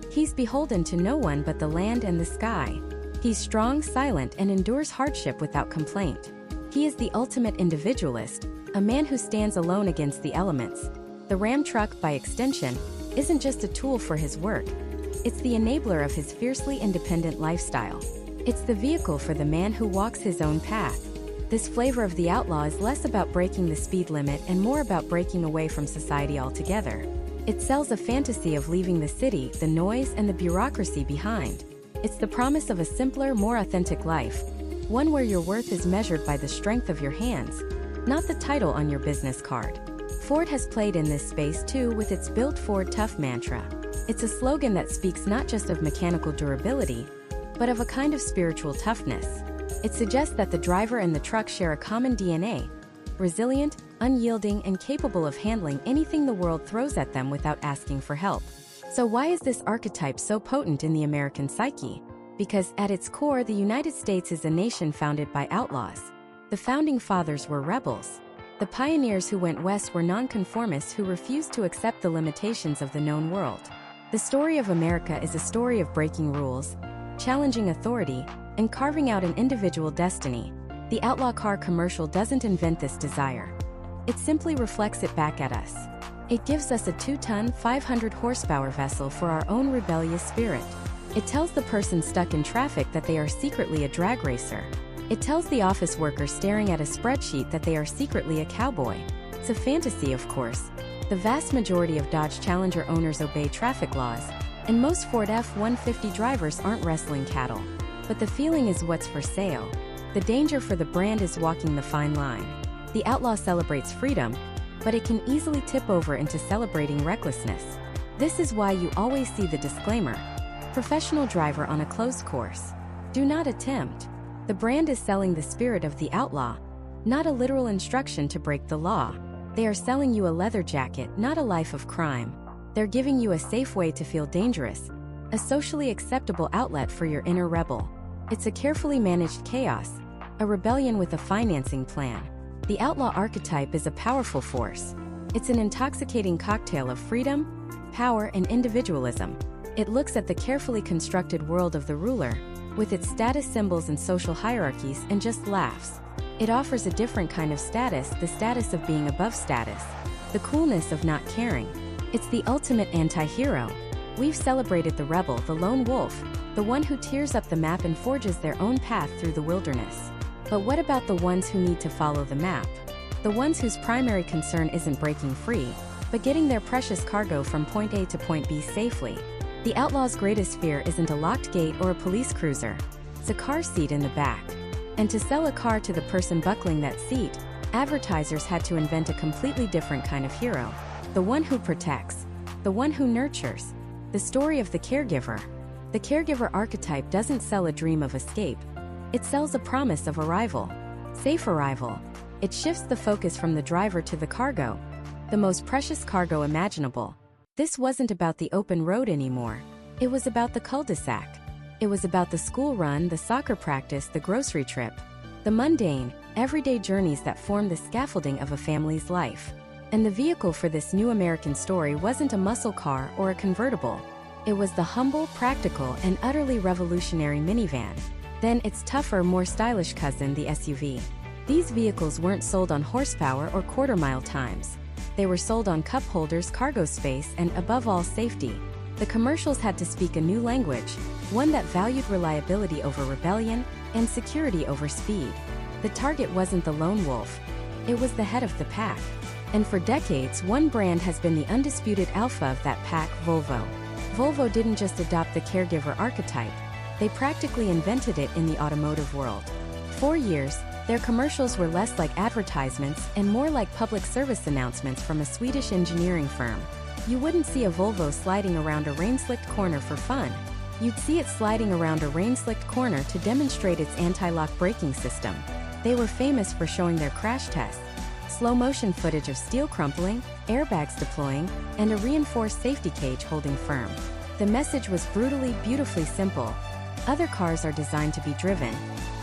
He's beholden to no one but the land and the sky. He's strong, silent, and endures hardship without complaint. He is the ultimate individualist, a man who stands alone against the elements. The Ram truck, by extension, isn't just a tool for his work. It's the enabler of his fiercely independent lifestyle. It's the vehicle for the man who walks his own path. This flavor of the outlaw is less about breaking the speed limit and more about breaking away from society altogether. It sells a fantasy of leaving the city, the noise, and the bureaucracy behind. It's the promise of a simpler, more authentic life, one where your worth is measured by the strength of your hands, not the title on your business card. Ford has played in this space too with its Build Ford Tough mantra. It's a slogan that speaks not just of mechanical durability, but of a kind of spiritual toughness. It suggests that the driver and the truck share a common DNA, resilient, unyielding, and capable of handling anything the world throws at them without asking for help. So why is this archetype so potent in the American psyche? Because at its core, the United States is a nation founded by outlaws. The founding fathers were rebels. The pioneers who went west were nonconformists who refused to accept the limitations of the known world. The story of America is a story of breaking rules, challenging authority, and carving out an individual destiny. The outlaw car commercial doesn't invent this desire. It simply reflects it back at us. It gives us a 2-ton, 500-horsepower vessel for our own rebellious spirit. It tells the person stuck in traffic that they are secretly a drag racer. It tells the office worker staring at a spreadsheet that they are secretly a cowboy. It's a fantasy, of course. The vast majority of Dodge Challenger owners obey traffic laws, and most Ford F-150 drivers aren't wrestling cattle. But the feeling is what's for sale. The danger for the brand is walking the fine line. The outlaw celebrates freedom, but it can easily tip over into celebrating recklessness. This is why you always see the disclaimer: professional driver on a closed course. Do not attempt. The brand is selling the spirit of the outlaw, not a literal instruction to break the law. They are selling you a leather jacket, not a life of crime. They're giving you a safe way to feel dangerous, a socially acceptable outlet for your inner rebel. It's a carefully managed chaos, a rebellion with a financing plan. The outlaw archetype is a powerful force. It's an intoxicating cocktail of freedom, power, and individualism. It looks at the carefully constructed world of the ruler, with its status symbols and social hierarchies, and just laughs. It offers a different kind of status, the status of being above status, the coolness of not caring. It's the ultimate anti-hero. We've celebrated the rebel, the lone wolf, the one who tears up the map and forges their own path through the wilderness. But what about the ones who need to follow the map? The ones whose primary concern isn't breaking free, but getting their precious cargo from point A to point B safely. The outlaw's greatest fear isn't a locked gate or a police cruiser. It's a car seat in the back. And to sell a car to the person buckling that seat, advertisers had to invent a completely different kind of hero. The one who protects. The one who nurtures. The story of the caregiver. The caregiver archetype doesn't sell a dream of escape. It sells a promise of arrival. Safe arrival. It shifts the focus from the driver to the cargo, the most precious cargo imaginable. This wasn't about the open road anymore. It was about the cul-de-sac. It was about the school run, the soccer practice, the grocery trip. The mundane, everyday journeys that form the scaffolding of a family's life. And the vehicle for this new American story wasn't a muscle car or a convertible. It was the humble, practical, and utterly revolutionary minivan. Then its tougher, more stylish cousin, the SUV. These vehicles weren't sold on horsepower or quarter-mile times. They were sold on cup holders, cargo space, and above all, safety. The commercials had to speak a new language, one that valued reliability over rebellion and security over speed. The target wasn't the lone wolf. It was the head of the pack. And for decades, one brand has been the undisputed alpha of that pack, Volvo. Volvo didn't just adopt the caregiver archetype. They practically invented it in the automotive world. For years, their commercials were less like advertisements and more like public service announcements from a Swedish engineering firm. You wouldn't see a Volvo sliding around a rain-slicked corner for fun. You'd see it sliding around a rain-slicked corner to demonstrate its anti-lock braking system. They were famous for showing their crash tests, slow-motion footage of steel crumpling, airbags deploying, and a reinforced safety cage holding firm. The message was brutally, beautifully simple. Other cars are designed to be driven.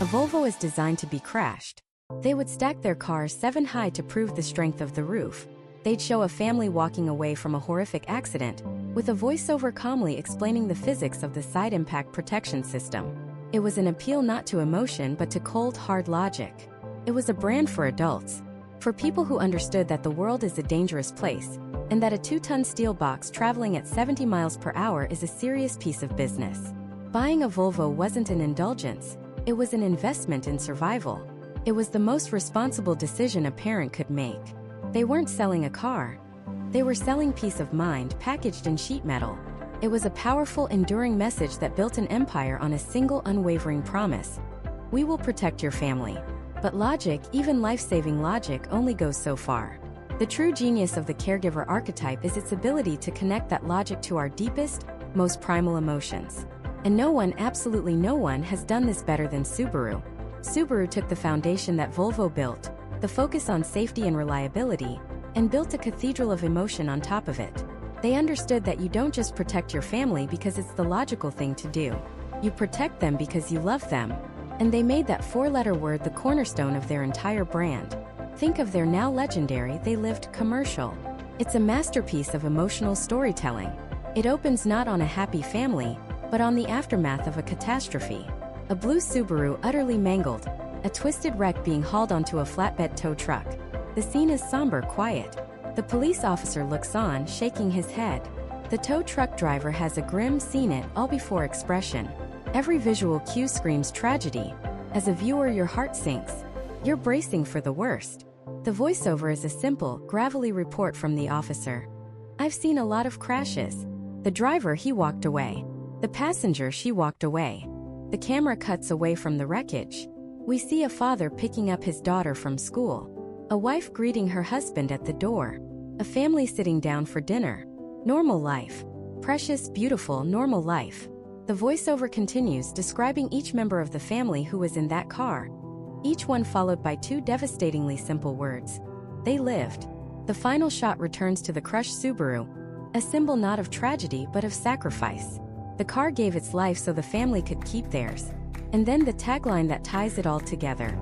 A Volvo is designed to be crashed. They would stack their cars 7 high to prove the strength of the roof. They'd show a family walking away from a horrific accident, with a voiceover calmly explaining the physics of the side impact protection system. It was an appeal not to emotion but to cold, hard logic. It was a brand for adults, for people who understood that the world is a dangerous place, and that a 2-ton steel box traveling at 70 miles per hour is a serious piece of business. Buying a Volvo wasn't an indulgence, it was an investment in survival. It was the most responsible decision a parent could make. They weren't selling a car. They were selling peace of mind packaged in sheet metal. It was a powerful, enduring message that built an empire on a single, unwavering promise. We will protect your family. But logic, even life-saving logic, only goes so far. The true genius of the caregiver archetype is its ability to connect that logic to our deepest, most primal emotions. And no one, absolutely no one, has done this better than Subaru. Subaru took the foundation that Volvo built, the focus on safety and reliability, and built a cathedral of emotion on top of it. They understood that you don't just protect your family because it's the logical thing to do. You protect them because you love them. And they made that 4-letter word the cornerstone of their entire brand. Think of their now legendary "They Lived" commercial. It's a masterpiece of emotional storytelling. It opens not on a happy family, but on the aftermath of a catastrophe. A blue Subaru utterly mangled, a twisted wreck being hauled onto a flatbed tow truck. The scene is somber, quiet. The police officer looks on, shaking his head. The tow truck driver has a grim, seen it all before expression. Every visual cue screams tragedy. As a viewer, your heart sinks. You're bracing for the worst. The voiceover is a simple, gravelly report from the officer. "I've seen a lot of crashes. The driver, he walked away. The passenger, she walked away." The camera cuts away from the wreckage. We see a father picking up his daughter from school, a wife greeting her husband at the door, a family sitting down for dinner. Normal life. Precious, beautiful, normal life. The voiceover continues, describing each member of the family who was in that car, each one followed by 2 devastatingly simple words. They lived. The final shot returns to the crushed Subaru, a symbol not of tragedy but of sacrifice. The car gave its life so the family could keep theirs. And then the tagline that ties it all together.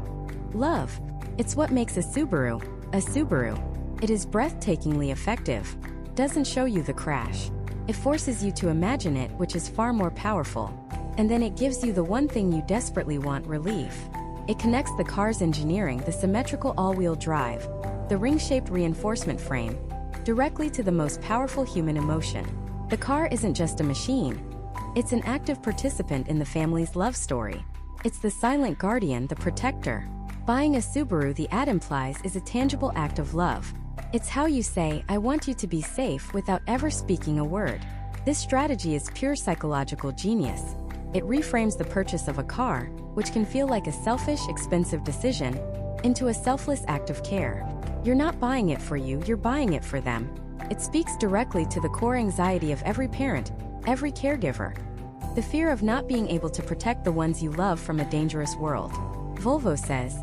Love. It's what makes a Subaru, a Subaru. It is breathtakingly effective. Doesn't show you the crash. It forces you to imagine it, which is far more powerful. And then it gives you the one thing you desperately want: relief. It connects the car's engineering, the symmetrical all-wheel drive, the ring-shaped reinforcement frame, directly to the most powerful human emotion. The car isn't just a machine. It's an active participant in the family's love story. It's the silent guardian, the protector. Buying a Subaru, the ad implies, is a tangible act of love. It's how you say, "I want you to be safe," without ever speaking a word. This strategy is pure psychological genius. It reframes the purchase of a car, which can feel like a selfish, expensive decision, into a selfless act of care. You're not buying it for you, you're buying it for them. It speaks directly to the core anxiety of every parent, every caregiver. The fear of not being able to protect the ones you love from a dangerous world. Volvo says,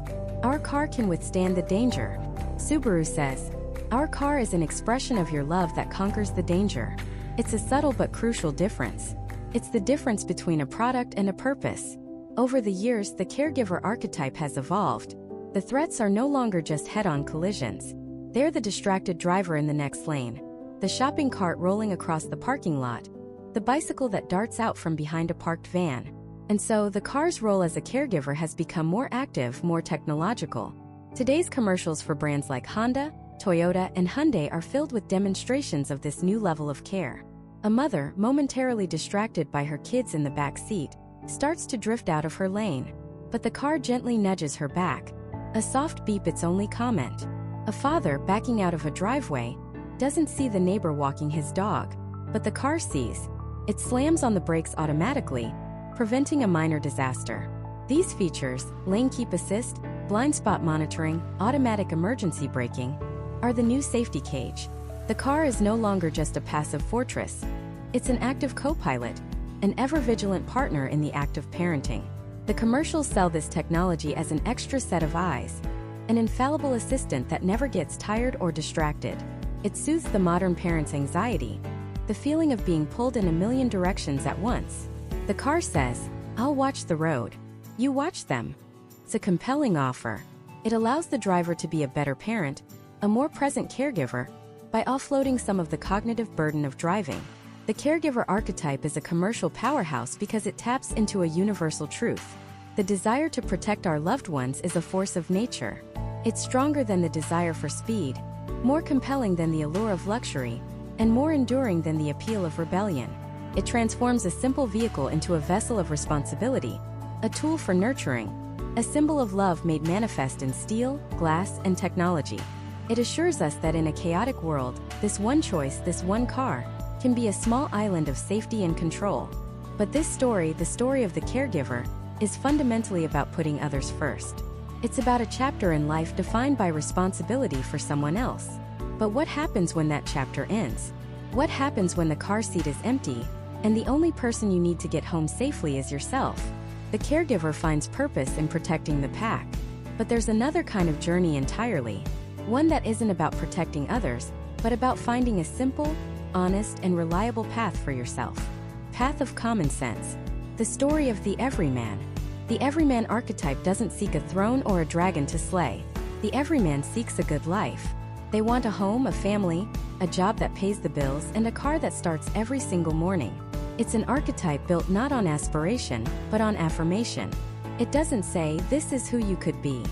"Our car can withstand the danger." Subaru says, "Our car is an expression of your love that conquers the danger." It's a subtle but crucial difference. It's the difference between a product and a purpose. Over the years, the caregiver archetype has evolved. The threats are no longer just head-on collisions. They're the distracted driver in the next lane, the shopping cart rolling across the parking lot, the bicycle that darts out from behind a parked van. And so, the car's role as a caregiver has become more active, more technological. Today's commercials for brands like Honda, Toyota, and Hyundai are filled with demonstrations of this new level of care. A mother, momentarily distracted by her kids in the back seat, starts to drift out of her lane. But the car gently nudges her back. A soft beep, its only comment. A father, backing out of a driveway, doesn't see the neighbor walking his dog, but the car sees. It slams on the brakes automatically, preventing a minor disaster. These features, lane keep assist, blind spot monitoring, automatic emergency braking, are the new safety cage. The car is no longer just a passive fortress. It's an active co-pilot, an ever-vigilant partner in the act of parenting. The commercials sell this technology as an extra set of eyes, an infallible assistant that never gets tired or distracted. It soothes the modern parent's anxiety, the feeling of being pulled in a million directions at once. The car says, "I'll watch the road. You watch them." It's a compelling offer. It allows the driver to be a better parent, a more present caregiver, by offloading some of the cognitive burden of driving. The caregiver archetype is a commercial powerhouse because it taps into a universal truth. The desire to protect our loved ones is a force of nature. It's stronger than the desire for speed, more compelling than the allure of luxury, and more enduring than the appeal of rebellion. It transforms a simple vehicle into a vessel of responsibility, a tool for nurturing, a symbol of love made manifest in steel, glass, and technology. It assures us that in a chaotic world, this one choice, this one car, can be a small island of safety and control. But this story, the story of the caregiver, is fundamentally about putting others first. It's about a chapter in life defined by responsibility for someone else. But what happens when that chapter ends? What happens when the car seat is empty, and the only person you need to get home safely is yourself? The caregiver finds purpose in protecting the pack. But there's another kind of journey entirely, one that isn't about protecting others, but about finding a simple, honest, and reliable path for yourself. Path of common sense. The story of the everyman. The everyman archetype doesn't seek a throne or a dragon to slay. The everyman seeks a good life. They want a home, a family, a job that pays the bills, and a car that starts every single morning. It's an archetype built not on aspiration, but on affirmation. It doesn't say, "This is who you could be."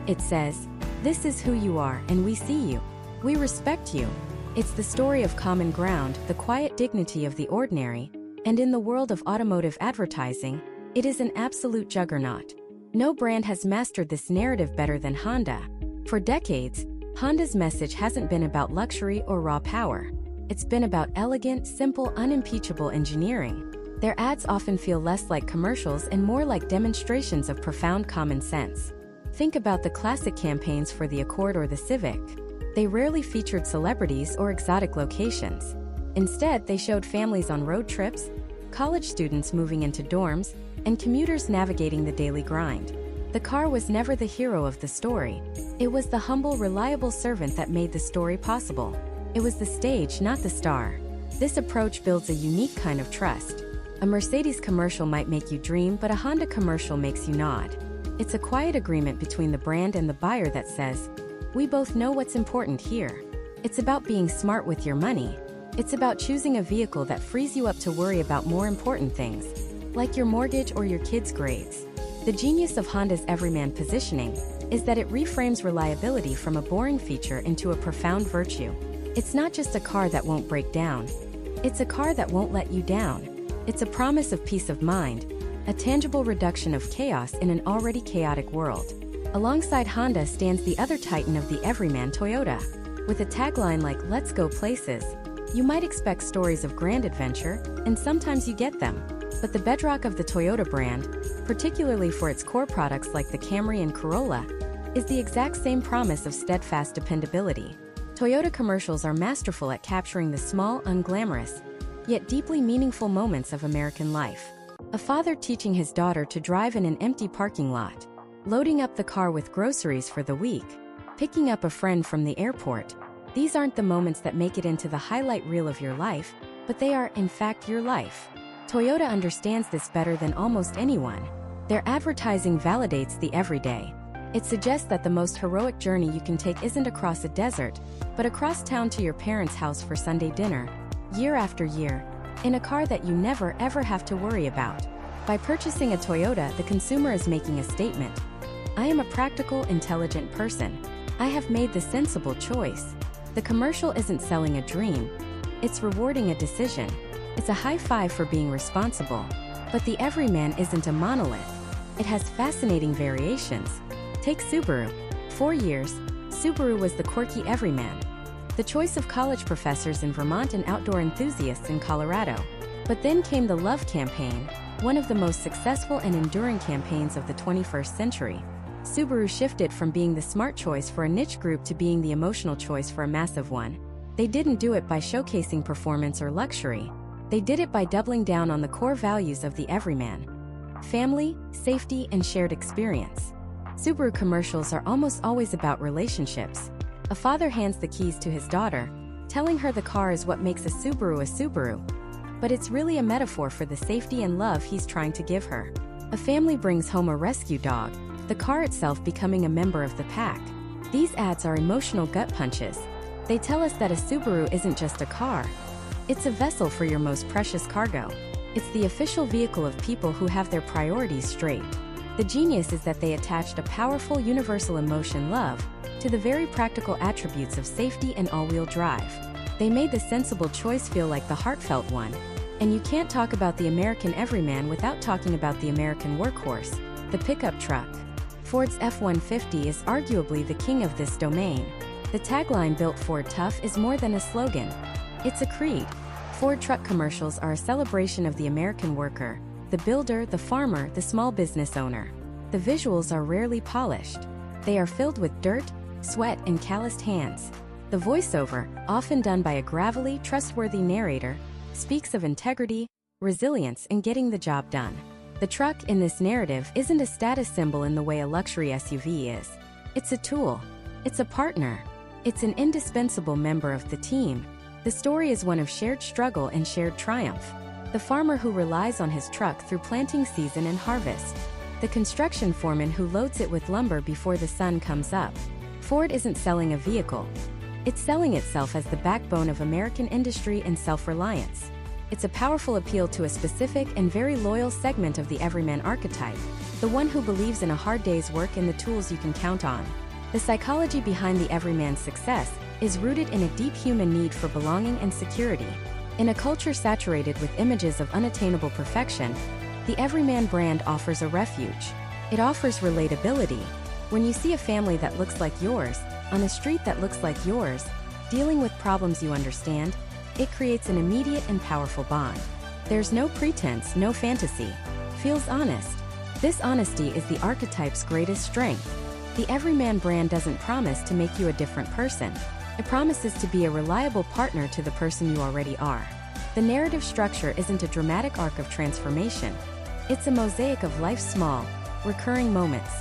It says, "This is who you are, and we see you. We respect you." It's the story of common ground, the quiet dignity of the ordinary, and in the world of automotive advertising, it is an absolute juggernaut. No brand has mastered this narrative better than Honda. For decades, Honda's message hasn't been about luxury or raw power. It's been about elegant, simple, unimpeachable engineering. Their ads often feel less like commercials and more like demonstrations of profound common sense. Think about the classic campaigns for the Accord or the Civic. They rarely featured celebrities or exotic locations. Instead, they showed families on road trips, college students moving into dorms, and commuters navigating the daily grind. The car was never the hero of the story. It was the humble, reliable servant that made the story possible. It was the stage, not the star. This approach builds a unique kind of trust. A Mercedes commercial might make you dream, but a Honda commercial makes you nod. It's a quiet agreement between the brand and the buyer that says, "We both know what's important here." It's about being smart with your money. It's about choosing a vehicle that frees you up to worry about more important things, like your mortgage or your kids' grades. The genius of Honda's everyman positioning is that it reframes reliability from a boring feature into a profound virtue. It's not just a car that won't break down. It's a car that won't let you down. It's a promise of peace of mind, a tangible reduction of chaos in an already chaotic world. Alongside Honda stands the other titan of the everyman, Toyota. With a tagline like "Let's go places," you might expect stories of grand adventure, and sometimes you get them. But the bedrock of the Toyota brand, particularly for its core products like the Camry and Corolla, is the exact same promise of steadfast dependability. Toyota commercials are masterful at capturing the small, unglamorous, yet deeply meaningful moments of American life. A father teaching his daughter to drive in an empty parking lot, loading up the car with groceries for the week, picking up a friend from the airport. These aren't the moments that make it into the highlight reel of your life, but they are, in fact, your life. Toyota understands this better than almost anyone. Their advertising validates the everyday. It suggests that the most heroic journey you can take isn't across a desert, but across town to your parents' house for Sunday dinner, year after year, in a car that you never ever have to worry about. By purchasing a Toyota, the consumer is making a statement. I am a practical, intelligent person. I have made the sensible choice. The commercial isn't selling a dream. It's rewarding a decision. It's a high five for being responsible. But the everyman isn't a monolith. It has fascinating variations. Take Subaru. For years, Subaru was the quirky everyman, the choice of college professors in Vermont and outdoor enthusiasts in Colorado. But then came the Love campaign, one of the most successful and enduring campaigns of the 21st century. Subaru shifted from being the smart choice for a niche group to being the emotional choice for a massive one. They didn't do it by showcasing performance or luxury. They did it by doubling down on the core values of the everyman. family, safety, and shared experience. Subaru commercials are almost always about relationships. A father hands the keys to his daughter, telling her the car is what makes a Subaru. But it's really a metaphor for the safety and love he's trying to give her. A family brings home a rescue dog, the car itself becoming a member of the pack. These ads are emotional gut punches. They tell us that a Subaru isn't just a car. It's a vessel for your most precious cargo. It's the official vehicle of people who have their priorities straight. The genius is that they attached a powerful universal emotion, love, to the very practical attributes of safety and all-wheel drive. They made the sensible choice feel like the heartfelt one. And you can't talk about the American everyman without talking about the American workhorse, the pickup truck. Ford's F-150 is arguably the king of this domain. The tagline "Built Ford Tough" is more than a slogan. It's a creed. Ford truck commercials are a celebration of the American worker, the builder, the farmer, the small business owner. The visuals are rarely polished. They are filled with dirt, sweat, and calloused hands. The voiceover, often done by a gravelly, trustworthy narrator, speaks of integrity, resilience, and getting the job done. The truck in this narrative isn't a status symbol in the way a luxury SUV is. It's a tool. It's a partner. It's an indispensable member of the team. The story is one of shared struggle and shared triumph. The farmer who relies on his truck through planting season and harvest. The construction foreman who loads it with lumber before the sun comes up. Ford isn't selling a vehicle. It's selling itself as the backbone of American industry and self-reliance. It's a powerful appeal to a specific and very loyal segment of the everyman archetype, the one who believes in a hard day's work and the tools you can count on. The psychology behind the everyman's success is rooted in a deep human need for belonging and security. In a culture saturated with images of unattainable perfection, the everyman brand offers a refuge. It offers relatability. When you see a family that looks like yours, on a street that looks like yours, dealing with problems you understand, it creates an immediate and powerful bond. There's no pretense, no fantasy. Feels honest. This honesty is the archetype's greatest strength. The everyman brand doesn't promise to make you a different person. It promises to be a reliable partner to the person you already are. The narrative structure isn't a dramatic arc of transformation. It's a mosaic of life's small, recurring moments.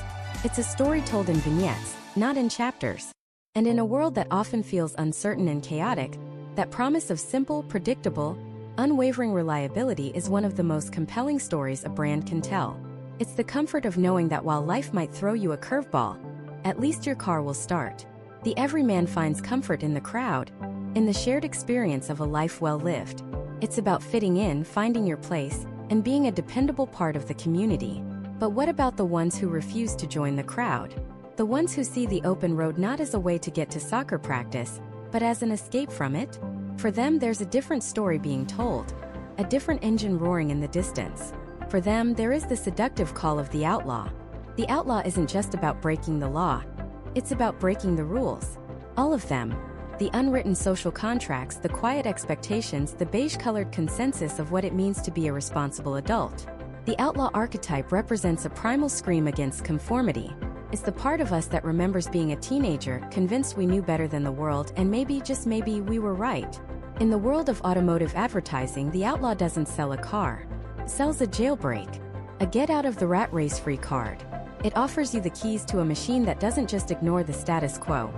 It's a story told in vignettes, not in chapters. And in a world that often feels uncertain and chaotic, that promise of simple, predictable, unwavering reliability is one of the most compelling stories a brand can tell. It's the comfort of knowing that while life might throw you a curveball, at least your car will start. The everyman finds comfort in the crowd, in the shared experience of a life well lived. It's about fitting in, finding your place, and being a dependable part of the community. But what about the ones who refuse to join the crowd? The ones who see the open road not as a way to get to soccer practice, but as an escape from it? For them, there's a different story being told, a different engine roaring in the distance. For them, there is the seductive call of the outlaw. The outlaw isn't just about breaking the law. It's about breaking the rules. All of them. The unwritten social contracts, the quiet expectations, the beige-colored consensus of what it means to be a responsible adult. The outlaw archetype represents a primal scream against conformity. It's the part of us that remembers being a teenager, convinced we knew better than the world, and maybe, just maybe, we were right. In the world of automotive advertising, the outlaw doesn't sell a car. It sells a jailbreak. A get-out-of-the-rat-race-free card. It offers you the keys to a machine that doesn't just ignore the status quo.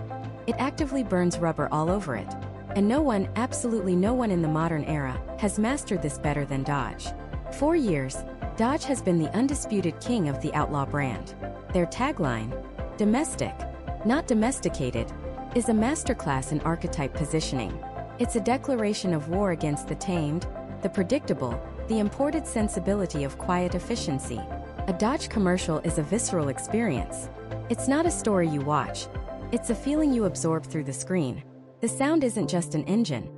It actively burns rubber all over it. And no one, absolutely no one in the modern era, has mastered this better than Dodge. For years, Dodge has been the undisputed king of the outlaw brand. Their tagline, "Domestic, not domesticated," is a masterclass in archetype positioning. It's a declaration of war against the tamed, the predictable, the imported sensibility of quiet efficiency. A Dodge commercial is a visceral experience. It's not a story you watch. It's a feeling you absorb through the screen. The sound isn't just an engine.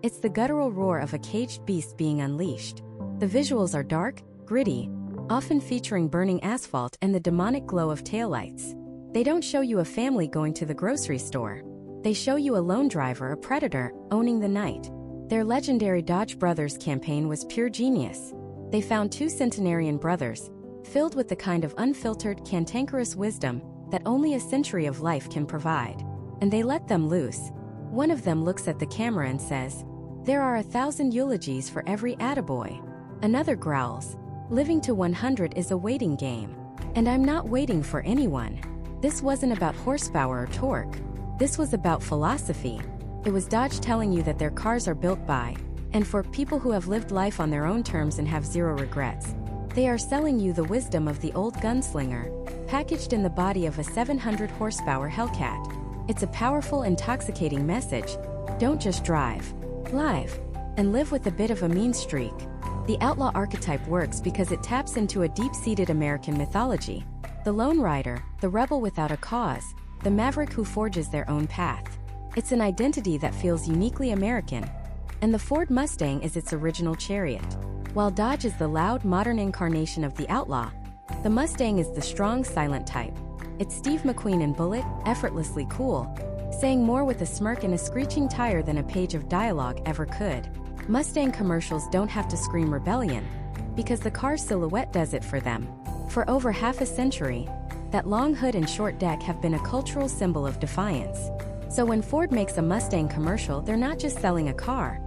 It's the guttural roar of a caged beast being unleashed. The visuals are dark, gritty, often featuring burning asphalt and the demonic glow of taillights. They don't show you a family going to the grocery store. They show you a lone driver, a predator, owning the night. Their legendary Dodge Brothers campaign was pure genius. They found two centenarian brothers, filled with the kind of unfiltered, cantankerous wisdom that only a century of life can provide. And they let them loose. One of them looks at the camera and says, "There are 1,000 eulogies for every attaboy." Another growls, Living to 100 is a waiting game. And I'm not waiting for anyone. This wasn't about horsepower or torque. This was about philosophy. It was Dodge telling you that their cars are built by, and for, people who have lived life on their own terms and have zero regrets. They are selling you the wisdom of the old gunslinger, packaged in the body of a 700 horsepower Hellcat. It's a powerful, intoxicating message. Don't just drive. Live. And live with a bit of a mean streak. The outlaw archetype works because it taps into a deep-seated American mythology. The lone rider, the rebel without a cause, the maverick who forges their own path. It's an identity that feels uniquely American. And the Ford Mustang is its original chariot. While Dodge is the loud, modern incarnation of the outlaw, the Mustang is the strong, silent type. It's Steve McQueen in Bullitt, effortlessly cool, saying more with a smirk and a screeching tire than a page of dialogue ever could. Mustang commercials don't have to scream rebellion, because the car's silhouette does it for them. For over half a century, that long hood and short deck have been a cultural symbol of defiance. So when Ford makes a Mustang commercial, they're not just selling a car.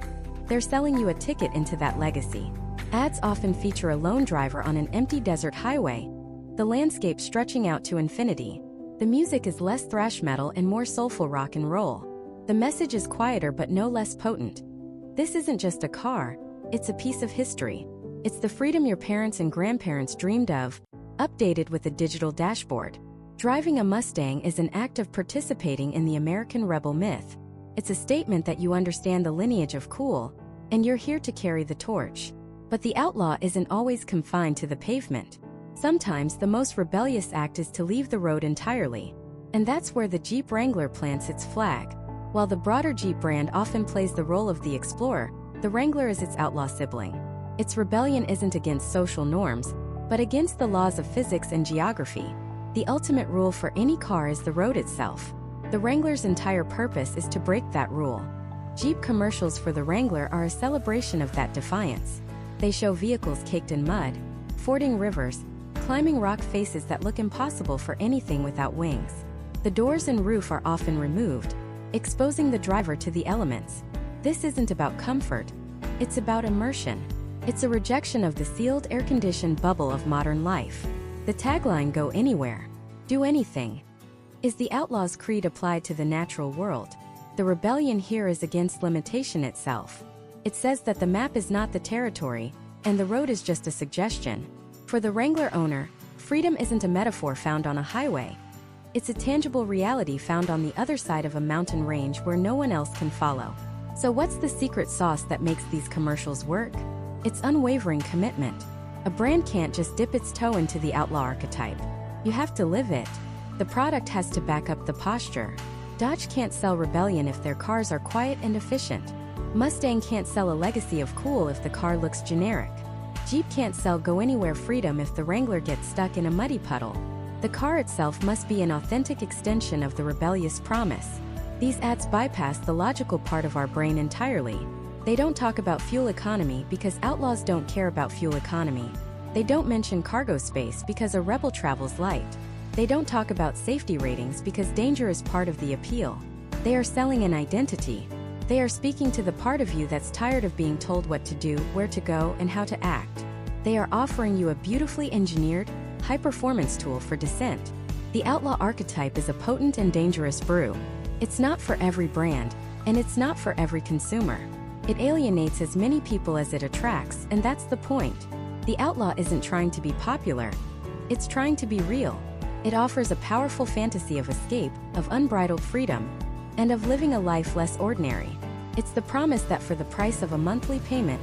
They're selling you a ticket into that legacy. Ads often feature a lone driver on an empty desert highway, the landscape stretching out to infinity. The music is less thrash metal and more soulful rock and roll. The message is quieter but no less potent. This isn't just a car, it's a piece of history. It's the freedom your parents and grandparents dreamed of, updated with a digital dashboard. Driving a Mustang is an act of participating in the American rebel myth. It's a statement that you understand the lineage of cool, and you're here to carry the torch. But the outlaw isn't always confined to the pavement. Sometimes the most rebellious act is to leave the road entirely. And that's where the Jeep Wrangler plants its flag. While the broader Jeep brand often plays the role of the explorer, the Wrangler is its outlaw sibling. Its rebellion isn't against social norms, but against the laws of physics and geography. The ultimate rule for any car is the road itself. The Wrangler's entire purpose is to break that rule. Jeep commercials for the Wrangler are a celebration of that defiance. They show vehicles caked in mud, fording rivers, climbing rock faces that look impossible for anything without wings. The doors and roof are often removed, exposing the driver to the elements. This isn't about comfort, it's about immersion. It's a rejection of the sealed, air-conditioned bubble of modern life. The tagline, "Go anywhere, do anything," is the outlaw's creed applied to the natural world. The rebellion here is against limitation itself. It says that the map is not the territory, and the road is just a suggestion. For the Wrangler owner, freedom isn't a metaphor found on a highway. It's a tangible reality found on the other side of a mountain range where no one else can follow. So what's the secret sauce that makes these commercials work? It's unwavering commitment. A brand can't just dip its toe into the outlaw archetype. You have to live it. The product has to back up the posture. Dodge can't sell rebellion if their cars are quiet and efficient. Mustang can't sell a legacy of cool if the car looks generic. Jeep can't sell go-anywhere freedom if the Wrangler gets stuck in a muddy puddle. The car itself must be an authentic extension of the rebellious promise. These ads bypass the logical part of our brain entirely. They don't talk about fuel economy because outlaws don't care about fuel economy. They don't mention cargo space because a rebel travels light. They don't talk about safety ratings because danger is part of the appeal. They are selling an identity. They are speaking to the part of you that's tired of being told what to do, where to go, and how to act. They are offering you a beautifully engineered, high-performance tool for descent. The outlaw archetype is a potent and dangerous brew. It's not for every brand, and it's not for every consumer. It alienates as many people as it attracts, and that's the point. The outlaw isn't trying to be popular. It's trying to be real. It offers a powerful fantasy of escape, of unbridled freedom, and of living a life less ordinary. It's the promise that for the price of a monthly payment,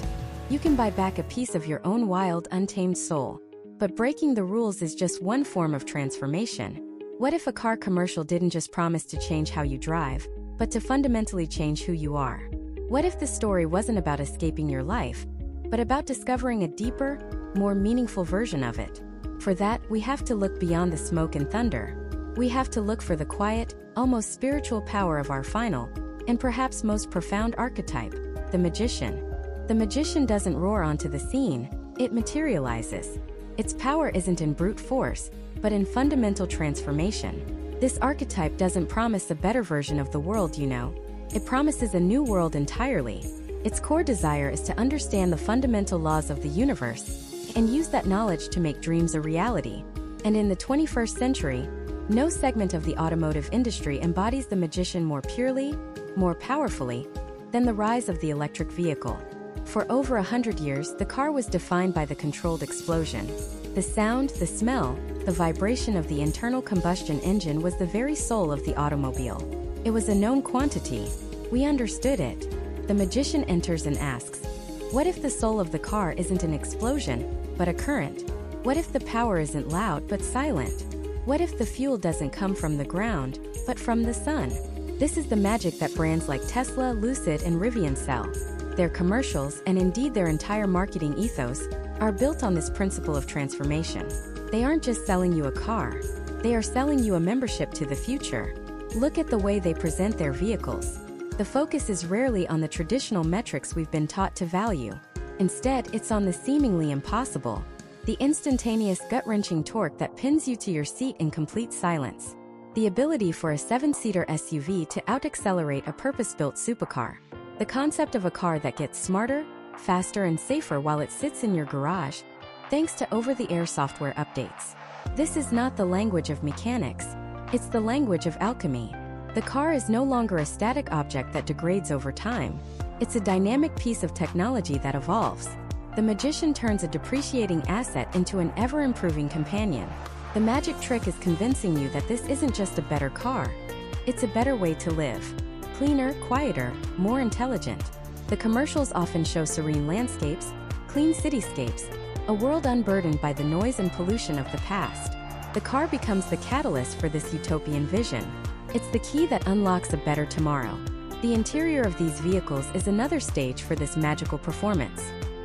you can buy back a piece of your own wild, untamed soul. But breaking the rules is just one form of transformation. What if a car commercial didn't just promise to change how you drive, but to fundamentally change who you are? What if the story wasn't about escaping your life, but about discovering a deeper, more meaningful version of it? For that, we have to look beyond the smoke and thunder. We have to look for the quiet, almost spiritual power of our final, and perhaps most profound archetype, the magician. The magician doesn't roar onto the scene, it materializes. Its power isn't in brute force, but in fundamental transformation. This archetype doesn't promise a better version of the world, you know. It promises a new world entirely. Its core desire is to understand the fundamental laws of the universe, and use that knowledge to make dreams a reality. And in the 21st century, no segment of the automotive industry embodies the magician more purely, more powerfully, than the rise of the electric vehicle. For over 100 years, the car was defined by the controlled explosion. The sound, the smell, the vibration of the internal combustion engine was the very soul of the automobile. It was a known quantity. We understood it. The magician enters and asks, what if the soul of the car isn't an explosion, but a current? What if the power isn't loud but silent? What if the fuel doesn't come from the ground, but from the sun? This is the magic that brands like Tesla, Lucid, and Rivian sell. Their commercials, and indeed their entire marketing ethos, are built on this principle of transformation. They aren't just selling you a car. They are selling you a membership to the future. Look at the way they present their vehicles. The focus is rarely on the traditional metrics we've been taught to value. Instead, it's on the seemingly impossible, the instantaneous gut-wrenching torque that pins you to your seat in complete silence. The ability for a 7-seater SUV to out-accelerate a purpose-built supercar. The concept of a car that gets smarter, faster, and safer while it sits in your garage, thanks to over-the-air software updates. This is not the language of mechanics. It's the language of alchemy. The car is no longer a static object that degrades over time. It's a dynamic piece of technology that evolves. The magician turns a depreciating asset into an ever-improving companion. The magic trick is convincing you that this isn't just a better car. It's a better way to live. Cleaner, quieter, more intelligent. The commercials often show serene landscapes, clean cityscapes, a world unburdened by the noise and pollution of the past. The car becomes the catalyst for this utopian vision. It's the key that unlocks a better tomorrow. The interior of these vehicles is another stage for this magical performance.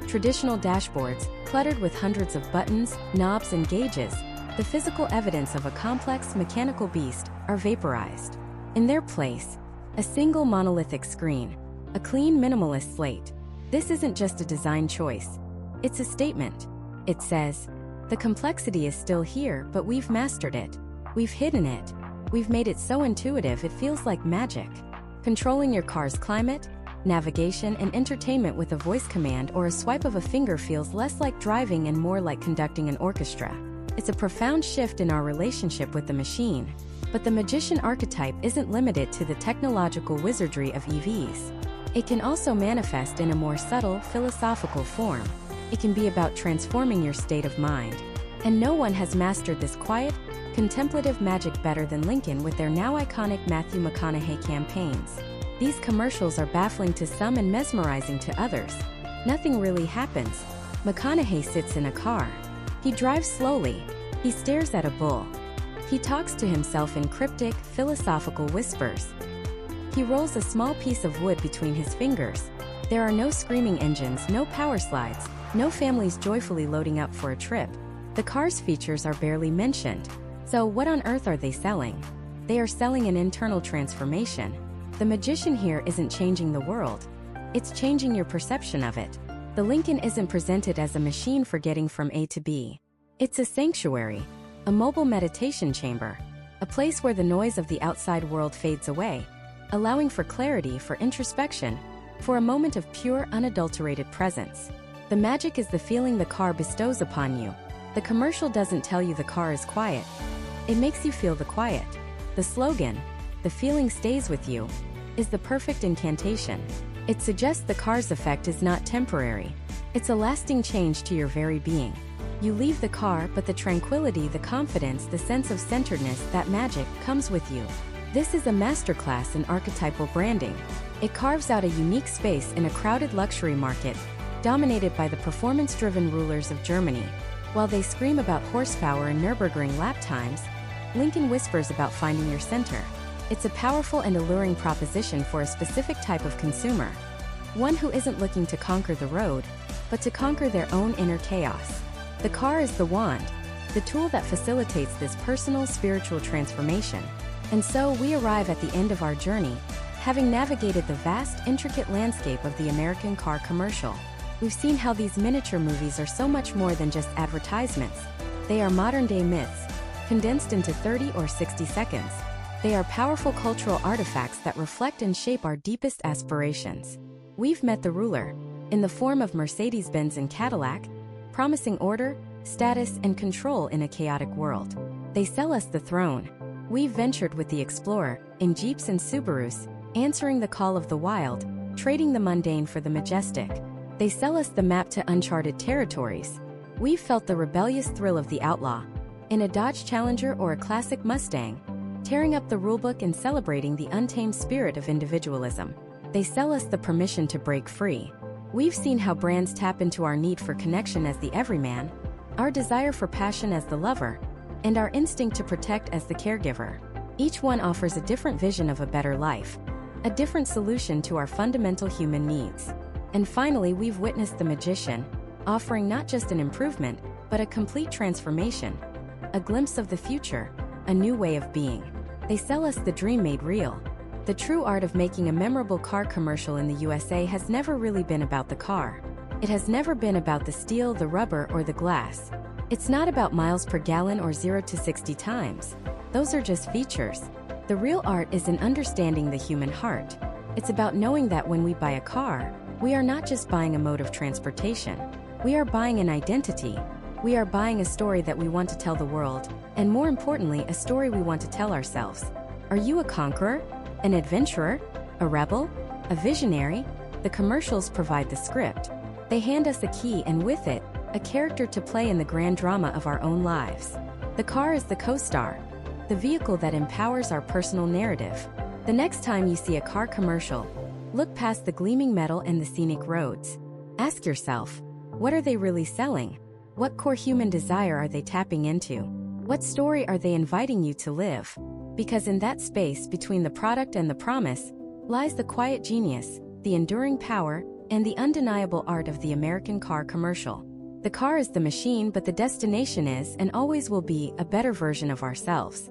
Traditional dashboards, cluttered with hundreds of buttons, knobs, and gauges, the physical evidence of a complex mechanical beast, are vaporized. In their place, a single monolithic screen, a clean minimalist slate. This isn't just a design choice. It's a statement. It says, the complexity is still here, but we've mastered it. We've hidden it. We've made it so intuitive it feels like magic. Controlling your car's climate, navigation, and entertainment with a voice command or a swipe of a finger feels less like driving and more like conducting an orchestra. It's a profound shift in our relationship with the machine. But the magician archetype isn't limited to the technological wizardry of EVs. It can also manifest in a more subtle, philosophical form. It can be about transforming your state of mind. And no one has mastered this quiet, contemplative magic better than Lincoln with their now iconic Matthew McConaughey campaigns. These commercials are baffling to some and mesmerizing to others. Nothing really happens. McConaughey sits in a car. He drives slowly. He stares at a bull. He talks to himself in cryptic, philosophical whispers. He rolls a small piece of wood between his fingers. There are no screaming engines, no power slides, no families joyfully loading up for a trip. The car's features are barely mentioned. So what on earth are they selling? They are selling an internal transformation. The magician here isn't changing the world. It's changing your perception of it. The Lincoln isn't presented as a machine for getting from A to B. It's a sanctuary, a mobile meditation chamber, a place where the noise of the outside world fades away, allowing for clarity, for introspection, for a moment of pure, unadulterated presence. The magic is the feeling the car bestows upon you. The commercial doesn't tell you the car is quiet. It makes you feel the quiet. The slogan, "The feeling stays with you," is the perfect incantation. It suggests the car's effect is not temporary. It's a lasting change to your very being. You leave the car, but the tranquility, the confidence, the sense of centeredness, that magic, comes with you. This is a masterclass in archetypal branding. It carves out a unique space in a crowded luxury market, dominated by the performance-driven rulers of Germany. While they scream about horsepower and Nürburgring lap times, Lincoln whispers about finding your center. It's a powerful and alluring proposition for a specific type of consumer. One who isn't looking to conquer the road, but to conquer their own inner chaos. The car is the wand, the tool that facilitates this personal spiritual transformation. And so we arrive at the end of our journey, having navigated the vast, intricate landscape of the American car commercial. We've seen how these miniature movies are so much more than just advertisements. They are modern-day myths, condensed into 30 or 60 seconds. They are powerful cultural artifacts that reflect and shape our deepest aspirations. We've met the ruler, in the form of Mercedes-Benz and Cadillac, promising order, status, and control in a chaotic world. They sell us the throne. We've ventured with the Explorer, in Jeeps and Subarus, answering the call of the wild, trading the mundane for the majestic. They sell us the map to uncharted territories. We've felt the rebellious thrill of the outlaw, in a Dodge Challenger or a classic Mustang, tearing up the rulebook and celebrating the untamed spirit of individualism. They sell us the permission to break free. We've seen how brands tap into our need for connection as the everyman, our desire for passion as the lover, and our instinct to protect as the caregiver. Each one offers a different vision of a better life, a different solution to our fundamental human needs. And finally, we've witnessed the magician, offering not just an improvement, but a complete transformation, a glimpse of the future, a new way of being. They sell us the dream made real. The true art of making a memorable car commercial in the USA has never really been about the car. It has never been about the steel, the rubber, or the glass. It's not about miles per gallon or 0 to 60 times. Those are just features. The real art is in understanding the human heart. It's about knowing that when we buy a car, we are not just buying a mode of transportation. We are buying an identity. We are buying a story that we want to tell the world, and more importantly, a story we want to tell ourselves. Are you a conqueror? An adventurer? A rebel? A visionary? The commercials provide the script. They hand us a key, and with it, a character to play in the grand drama of our own lives. The car is the co-star, the vehicle that empowers our personal narrative. The next time you see a car commercial, look past the gleaming metal and the scenic roads. Ask yourself, what are they really selling? What core human desire are they tapping into? What story are they inviting you to live? Because in that space between the product and the promise lies the quiet genius, the enduring power, and the undeniable art of the American car commercial. The car is the machine, but the destination is and always will be a better version of ourselves.